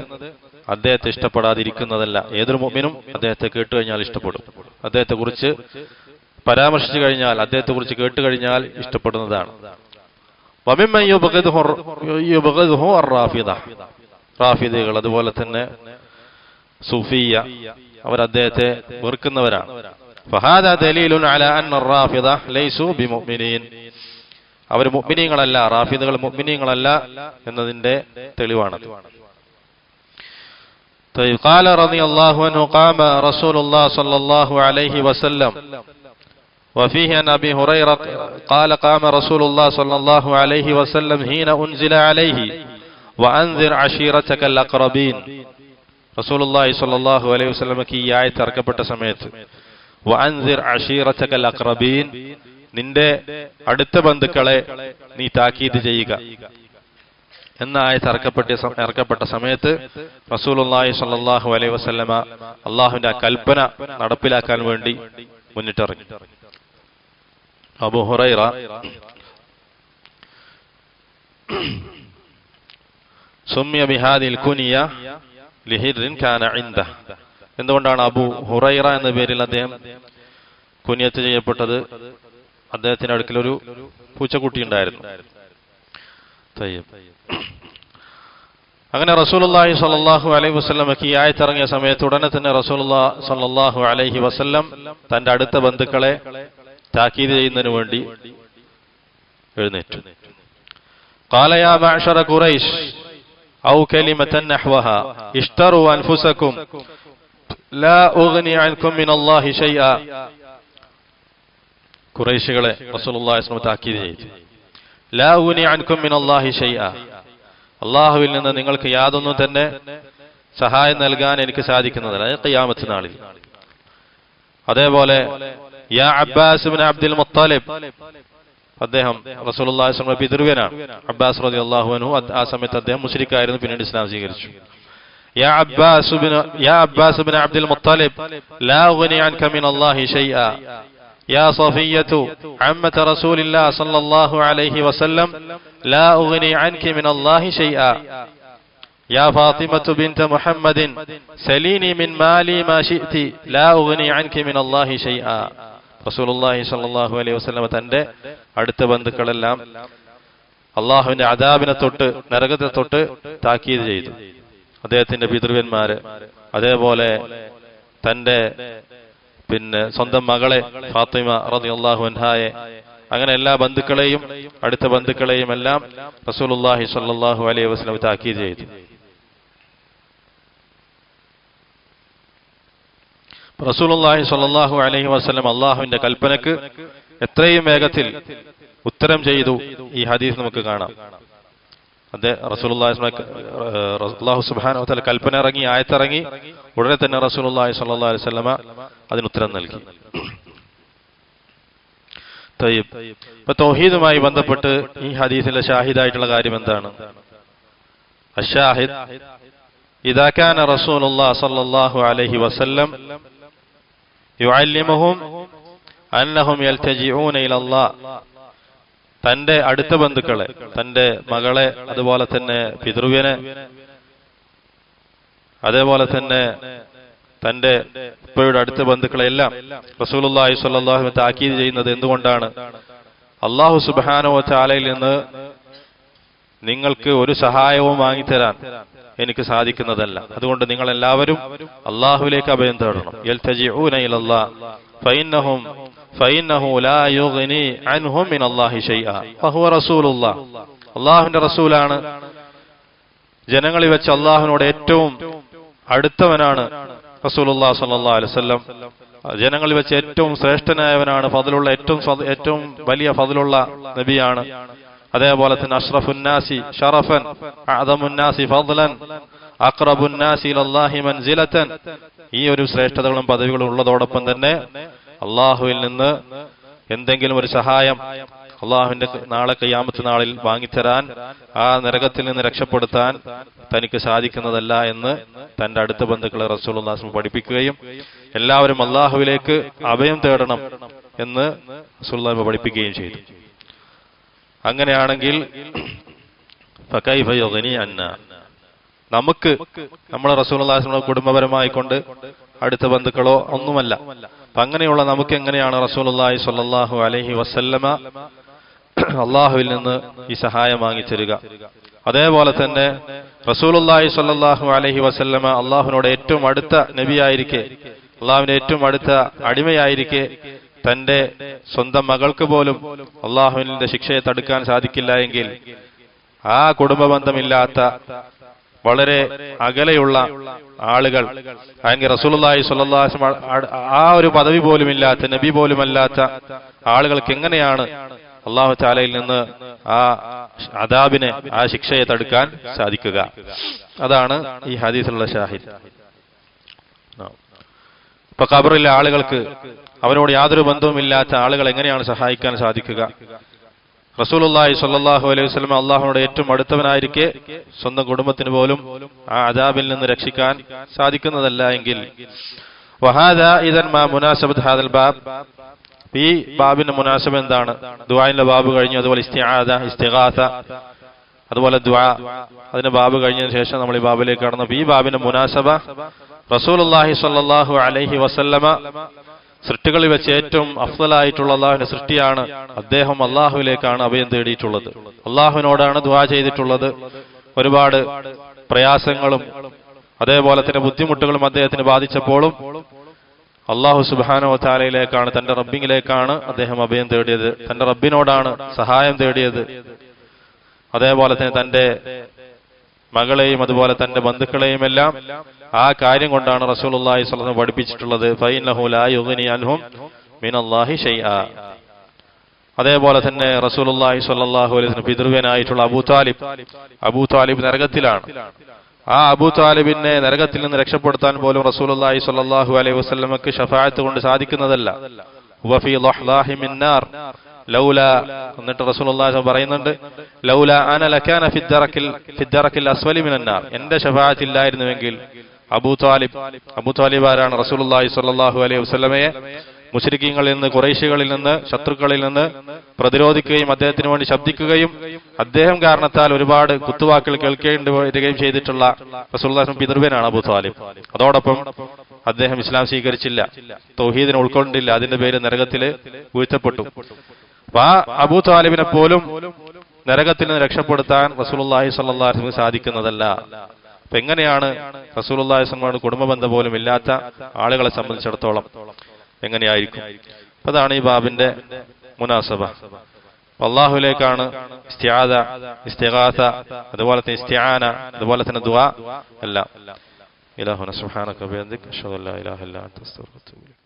അദ്ദേഹത്തെ ഇഷ്ടപ്പെടാതിരിക്കുന്നതല്ല. ഏതൊരു മുഅ്മിനും അദ്ദേഹത്തെ കേട്ടു കഴിഞ്ഞാൽ ഇഷ്ടപ്പെടും. അദ്ദേഹത്തെ കുറിച്ച് പരാമർശിച്ചു കഴിഞ്ഞാൽ, അദ്ദേഹത്തെ കുറിച്ച് കേട്ടു കഴിഞ്ഞാൽ ഇഷ്ടപ്പെടുന്നതാണ്. വമിമ്മൻ യുബ്ഗിദുഹു അർ-റാഫിദ, റാഫിദികൾ, അതുപോലെ തന്നെ സൂഫിയ്യ, അവർ അദ്ദേഹത്തെ വെറുക്കുന്നവരാണ്. ഫഹാദാ ദലീലുൻ അലാ അന്ന അർ-റാഫിദ ലൈസു ബിമുഅ്മിനീൻ. അവർ മുഅ്മിനീങ്ങളല്ല, റാഫിദകൾ മുഅ്മിനീങ്ങളല്ല എന്നതിന്റെ തെളിവാണ്. طيب قال رضي الله عنه قام رسول الله صلى الله عليه وسلم وفيه عن أبي هريرة قال قام رسول الله صلى الله عليه وسلم حين أنزل عليه وأنذر عشيرتك الأقربين. رسول الله صلى الله عليه وسلم की ഈ ആയത്ത് ഇറക്കപ്പെട്ട സമയത്ത് وأنذر عشيرتك الأقربين, നിന്റെ അടുത്ത ബന്ധുക്കളെ നീ താക്കീത് ചെയ്യുക എന്ന ആയത്ത് ഇറക്കപ്പെട്ട സമയത്ത് റസൂലുള്ളാഹി സ്വല്ലല്ലാഹു അലൈഹി വസല്ലമ അല്ലാഹുവിന്റെ ആ കൽപ്പന നടപ്പിലാക്കാൻ വേണ്ടി മുന്നിട്ടിറങ്ങി. അബൂ ഹുറൈറ സുമ്മിയ ബിഹാദിൽ കുനിയ ലിഹിറിൻ കാന ഇൻദഹ്. എന്തുകൊണ്ടാണ് അബൂ ഹുറൈറ എന്ന പേരിൽ അദ്ദേഹം കുനിയത്ത് ചെയ്യപ്പെട്ടത്? അദ്ദേഹത്തിന്റെ അടുക്കൽ ഒരു പൂച്ചക്കുട്ടി ഉണ്ടായിരുന്നു. അങ്ങനെ റസൂലുള്ളാഹി സ്വല്ലല്ലാഹു അലൈഹി വസല്ലമക്ക് ഈ ആയത്ത് ഇറങ്ങിയ സമയത്ത് ഉടനെ തന്നെ റസൂലുള്ളാഹി സ്വല്ലല്ലാഹു അലൈഹി വസല്ലം തന്റെ അടുത്ത ബന്ധുക്കളെ താക്കീത് ചെയ്യുന്നതിന് വേണ്ടി എഴുന്നേറ്റു. قال يا معشر قريش أو كلمة نحوها اشتروا أنفسكم لا أغني عنكم من الله شيئا. ഖുറൈശികളെ റസൂലുള്ളാഹി സ്വല്ലല്ലാഹു അലൈഹി വസല്ലം താക്കീത് ചെയ്തു. ലാ ഉഗ്നി അൻകും മിനല്ലാഹി ഷൈഅ, അല്ലാഹുവിൽ നിന്ന് നിങ്ങൾക്ക് യാതൊന്നും തന്നെ സഹായം നൽകാൻ എനിക്ക് സാധിക്കുന്നതല്ല ഖിയാമത്ത് നാളിൽ. അതേപോലെ യാ അബ്ബാസ് ഇബ്നു അബ്ദുൽ മുത്തലിബ്, അദ്ദേഹം റസൂലുള്ളാഹി സ്വല്ലല്ലാഹു അലൈഹി വസല്ലം പിതൃവ്യനാണ്. അബ്ബാസ് റളിയല്ലാഹു അൻഹു ആ സമയത്ത് അദ്ദേഹം മുശ്രിക്കായിരുന്നു, പിന്നീട് ഇസ്ലാം സ്വീകരിച്ചു. യാ അബ്ബാസ് ഇബ്നു അബ്ദുൽ മുത്തലിബ് ലാ ഉഗ്നി അൻക മിനല്ലാഹി ഷൈഅ يا صفية عمة رسول الله صلى الله عليه وسلم لا أغني عنك من الله شيئا يا فاطمة بنت محمد سليني من مالي ما شئت لا أغني عنك من الله شيئا. റസൂലുള്ളാഹി സ്വല്ലല്ലാഹു അലൈഹി വസല്ലം തന്റെ അടുത്ത ബന്ധുക്കളെല്ലാം അള്ളാഹുവിന്റെ അദാബിനെ തൊട്ട്, നരകത്തെ തൊട്ട് താക്കീത് ചെയ്തു. അദ്ദേഹത്തിന്റെ പിതൃവ്യന്മാര്, അതേപോലെ തന്റെ സ്വന്തം മകളെ ഫാത്തിമ റളിയല്ലാഹു അൻഹായെ, അങ്ങനെ എല്ലാ ബന്ധുക്കളെയും അടുത്ത ബന്ധുക്കളെയും എല്ലാം റസൂലുള്ളാഹി സ്വല്ലല്ലാഹു അലൈഹി വസല്ലം താക്കീത് ചെയ്തു. റസൂലുള്ളാഹി സ്വല്ലല്ലാഹു അലൈഹി വസല്ലം അള്ളാഹുവിന്റെ കൽപ്പനക്ക് എത്രയും വേഗത്തിൽ ഉത്തരം ചെയ്തു. ഈ ഹദീസ് നമുക്ക് കാണാം. അല്ലാഹു സുബ്ഹാനഹു വ തആല കൽപ്പന ഇറങ്ങി, ആയത്തിറങ്ങി, ഉടനെ തന്നെ റസൂലുള്ളാഹി സ്വല്ലല്ലാഹു അലൈഹി വസല്ലമ അതിന് ഉത്തരം നൽകി. ഇപ്പൊ തൗഹീദുമായി ബന്ധപ്പെട്ട് ഈ ഹദീസിലെ ഷാഹിദായിട്ടുള്ള കാര്യം എന്താണ്? അശ്ശാഹിദ് ഇദാ കാന റസൂലുള്ളാഹി സ്വല്ലല്ലാഹു അലൈഹി വസല്ലം യുഅല്ലിമുഹും അന്നഹും യൽതജിഊന ഇലല്ലാഹ്, തന്റെ അടുത്ത ബന്ധുക്കളെ, തന്റെ മകളെ, അതുപോലെ തന്നെ പിതൃവ്യനെ, അതേപോലെ തന്നെ തന്റെ ഉപ്പയുടെ അടുത്ത ബന്ധുക്കളെല്ലാം റസൂലുള്ളാഹി സ്വല്ലല്ലാഹു അലൈഹി വസല്ലം താക്കീത് ചെയ്യുന്നത് എന്തുകൊണ്ടാണ്? അല്ലാഹു സുബ്ഹാനഹു വ തആലയിൽ നിന്ന് നിങ്ങൾക്ക് ഒരു സഹായവും വാങ്ങിത്തരാൻ എനിക്ക് സാധിക്കുന്നതല്ല. അതുകൊണ്ട് നിങ്ങൾ എല്ലാവരും അള്ളാഹുവിലേക്ക് അഭയം തേടണം. യൽതജിഊന ഇലല്ലാഹ് ഫഇന്നഹു ലാ യുഗ്നി അൻഹും മിനല്ലാഹി ശൈഅ ഫഹുവ റസൂലുള്ളാഹ്. അള്ളാഹുവിന്റെ റസൂലാണ്. ജനങ്ങളിൽ വെച്ച് അള്ളാഹുവിനോട് ഏറ്റവും അടുത്തവനാണ് റസൂലുള്ളാഹി സ്വല്ലല്ലാഹു അലൈഹി വസല്ലം. ജനങ്ങളിൽ വെച്ച് ഏറ്റവും ശ്രേഷ്ഠനായവനാണ്, ഫضലുള്ള ഏറ്റവും വലിയ ഫضലുള്ള നബിയാണ്. അതേപോലെ തന്നെ അഷ്റഫുന്നാസി ഷറഫൻ അഅദമുന്നാസി ഫضലൻ അഖ്റബുന്നാസി ഇലല്ലാഹി മൻസിലതൻ, ഈ ഒരു ശ്രേഷ്ഠതകളും പദവികളും ഉള്ളതോടൊപ്പം തന്നെ അള്ളാഹുവിൽ നിന്ന് എന്തെങ്കിലും ഒരു സഹായം അള്ളാഹുവിന്റെ നാളെ ഖിയാമത്ത് നാളിൽ വാങ്ങിത്തരാൻ, ആ നരകത്തിൽ നിന്ന് രക്ഷപ്പെടുത്താൻ തനിക്ക് സാധിക്കുന്നതല്ല എന്ന് തന്റെ അടുത്ത ബന്ധുക്കളെ റസൂലുള്ളാഹി സ്വല്ലല്ലാഹു അലൈഹി വസല്ലം പഠിപ്പിക്കുകയും എല്ലാവരും അള്ളാഹുവിലേക്ക് അഭയം തേടണം എന്ന് റസൂലുള്ളാഹി പഠിപ്പിക്കുകയും ചെയ്തു. അങ്ങനെയാണെങ്കിൽ ഫകൈഫ യുഗ്നി അന്നാ, നമുക്ക് നമ്മളെ റസൂലുള്ളാഹി സ്വല്ലല്ലാഹു അലൈഹി വസല്ലം കുടുംബപരമായിക്കൊണ്ട് അടുത്ത ബന്ധുക്കളോ ഒന്നുമല്ല. അപ്പൊ അങ്ങനെയുള്ള നമുക്ക് എങ്ങനെയാണ് റസൂലുള്ളാഹി സ്വല്ലല്ലാഹു അലൈഹി വസല്ലമ അള്ളാഹുവിൽ നിന്ന് ഈ സഹായം വാങ്ങിത്തരിക? അതേപോലെ തന്നെ റസൂലുള്ളാഹി സ്വല്ലല്ലാഹു അലൈഹി വസല്ലമ അള്ളാഹുവിനോട് ഏറ്റവും അടുത്ത നബിയായിരിക്കെ, അള്ളാഹുവിന്റെ ഏറ്റവും അടുത്ത അടിമയായിരിക്കെ, തന്റെ സ്വന്തം മകൾക്ക് പോലും അള്ളാഹുവിന്റെ ശിക്ഷയെ തടുക്കാൻ സാധിക്കില്ല എങ്കിൽ ആ കുടുംബ ബന്ധമില്ലാത്ത വളരെ അകലെയുള്ള ആളുകൾ, അല്ലെങ്കിൽ റസൂലുള്ളാഹി സ്വല്ലല്ലാഹു അലൈഹി വസല്ലം ആ ഒരു പദവി പോലുമില്ലാത്ത, നബി പോലുമല്ലാത്ത ആളുകൾക്ക് എങ്ങനെയാണ് അള്ളാഹു തആലയിൽ നിന്ന് ആ അദാബിനെ, ആ ശിക്ഷയെ തടുക്കാൻ സാധിക്കുക? അതാണ് ഈ ഹദീസിലുള്ള ഷാഹിദ്. ഇപ്പൊ ഖബറിലെ ആളുകൾക്ക്, അവരോട് യാതൊരു ബന്ധവുമില്ലാത്ത ആളുകൾ എങ്ങനെയാണ് സഹായിക്കാൻ സാധിക്കുക? റസൂലുള്ളാഹി സ്വല്ലല്ലാഹു അലൈഹി വസല്ലം അള്ളാഹുവിനോട് ഏറ്റവും അടുത്തവനായിരിക്കെ സ്വന്തം കുടുംബത്തിന് പോലും ആ അദാബിൽ നിന്ന് രക്ഷിക്കാൻ സാധിക്കുന്നതല്ല എങ്കിൽ വഹാദാ ഇദൻ മാ മുനാസബത്ത് ഹാദൽ ബാബ്, ഈ ബാബിന്റെ മുനാസബ എന്താണ്? ദുആഇന്റെ ബാബ് കഴിഞ്ഞു, അതുപോലെ ഇസ്തിആദ, ഇസ്തിഗാസ, അതുപോലെ ദുആ, അതിന്റെ ബാബ് കഴിഞ്ഞതിന് ശേഷം നമ്മൾ ഈ ബാബിലേക്ക് കടന്നപ്പോൾ ഈ ബാബിന്റെ മുനാസബ റസൂലുള്ളാഹി സ്വല്ലല്ലാഹു അലൈഹി വസല്ലമ സൃഷ്ടികളിൽ വെച്ച് ഏറ്റവും അഫ്ളലായിട്ടുള്ള അള്ളാഹുവിന്റെ സൃഷ്ടിയാണ്. അദ്ദേഹം അള്ളാഹുവിലേക്കാണ് അഭയം തേടിയിട്ടുള്ളത്, അള്ളാഹുവിനോടാണ് ദുആ ചെയ്തിട്ടുള്ളത്. ഒരുപാട് പ്രയാസങ്ങളും അതേപോലെ തന്നെ ബുദ്ധിമുട്ടുകളും അദ്ദേഹത്തിന് ബാധിച്ചപ്പോഴും അള്ളാഹു സുബ്ഹാനഹു വ തആലയിലേക്കാണ്, തന്റെ റബ്ബിങ്ങിലേക്കാണ് അദ്ദേഹം അഭയം തേടിയത്, തന്റെ റബ്ബിനോടാണ് സഹായം തേടിയത്. അതേപോലെ തന്നെ തന്റെ മകളെയും അതുപോലെ തന്റെ ബന്ധുക്കളെയും എല്ലാം ആ കാര്യം കൊണ്ടാണ് റസൂലുള്ളാഹി സ്വല്ലല്ലാഹു അലൈഹി വസല്ലം പഠിപ്പിച്ചിട്ടുള്ളത്. ഫഇന്നഹു ലാ യുഗ്നി അൻഹും മിനല്ലാഹി ശൈആ. അതേപോലെ തന്നെ റസൂലുള്ളാഹി സ്വല്ലല്ലാഹു അലൈഹി വസല്ലം പിതൃവ്യനായിട്ടുള്ള അബൂ താലിബ് നരകത്തിലാണ്. ആ അബൂ താലിബിനെ നരകത്തിൽ നിന്ന് രക്ഷപ്പെടുത്താൻ പോലും റസൂലുള്ളാഹി സ്വല്ലല്ലാഹു അലൈഹി വസല്ലമക്ക് ശഫാഅത്ത് കൊണ്ട് സാധിക്കുന്നതല്ല. വഫീ ളഹ്ലാഹി മിൻ നാർ ലൗലാ, എന്നിട്ട് റസൂലുള്ളാഹി പറയുന്നുണ്ട്, ലൗലാ അന ലകാന ഫിദ്ദറക്കിൽ അസ്വലി മിനൻ നാർ, എന്റെ ശഫാഅത്ത് ഇല്ലായിരുന്നുവെങ്കിൽ അബൂ താലിബ് ആരാണ്? റസൂലുള്ളാഹി സ്വല്ലല്ലാഹു അലൈഹി വസല്ലമയെ മുശ്രിക്കീങ്ങളിൽ നിന്ന്, ഖുറൈശികളിൽ നിന്ന്, ശത്രുക്കളിൽ നിന്ന് പ്രതിരോധിക്കുകയും അദ്ദേഹത്തിന് വേണ്ടി ശബ്ദിക്കുകയും അദ്ദേഹം കാരണത്താൽ ഒരുപാട് കുത്തുവാക്കുകൾ കേൾക്കേണ്ടി വരികയും ചെയ്തിട്ടുള്ള റസൂലുള്ളാഹി പിതൃവ്യനാണ് അബൂ താലിബ്. അതോടൊപ്പം അദ്ദേഹം ഇസ്ലാം സ്വീകരിച്ചില്ല, തൗഹീദിനെ ഉൾക്കൊണ്ടില്ല, അതിന്റെ പേര് നരകത്തിൽ വീഴ്ത്തപ്പെട്ടു. അപ്പൊ ആ അബൂ താലിബിനെ പോലും നരകത്തിൽ നിന്ന് രക്ഷപ്പെടുത്താൻ റസൂലുള്ളാഹി സ്വല്ലല്ലാഹു അലൈഹി വസല്ലം സാധിക്കുന്നതല്ല. അപ്പൊ എങ്ങനെയാണ് റസൂലുള്ളാഹി സ്വല്ലല്ലാഹു അലൈഹി വസല്ലം കുടുംബ ബന്ധം പോലും ഇല്ലാത്ത ആളുകളെ സംബന്ധിച്ചിടത്തോളം എങ്ങനെയായിരിക്കും? അതാണ് ഈ ബാബിന്റെ മുനാസബ. അല്ലാഹുവിലേക്കാണ് ഇസ്തിആദ, ഇസ്തിഗാസ, അതുപോലെ തന്നെ ഇസ്തിആന, അതുപോലെ തന്നെ ദുആ എല്ലാം. ഇലാഹുന സുബ്ഹാനക വബിഹംദിക അഷ്ഹദു അല്ലാ ഇലാഹ ഇല്ലാ അൻത അസ്തഗ്ഫിറുക വ അത്തൂബു ഇലൈക്.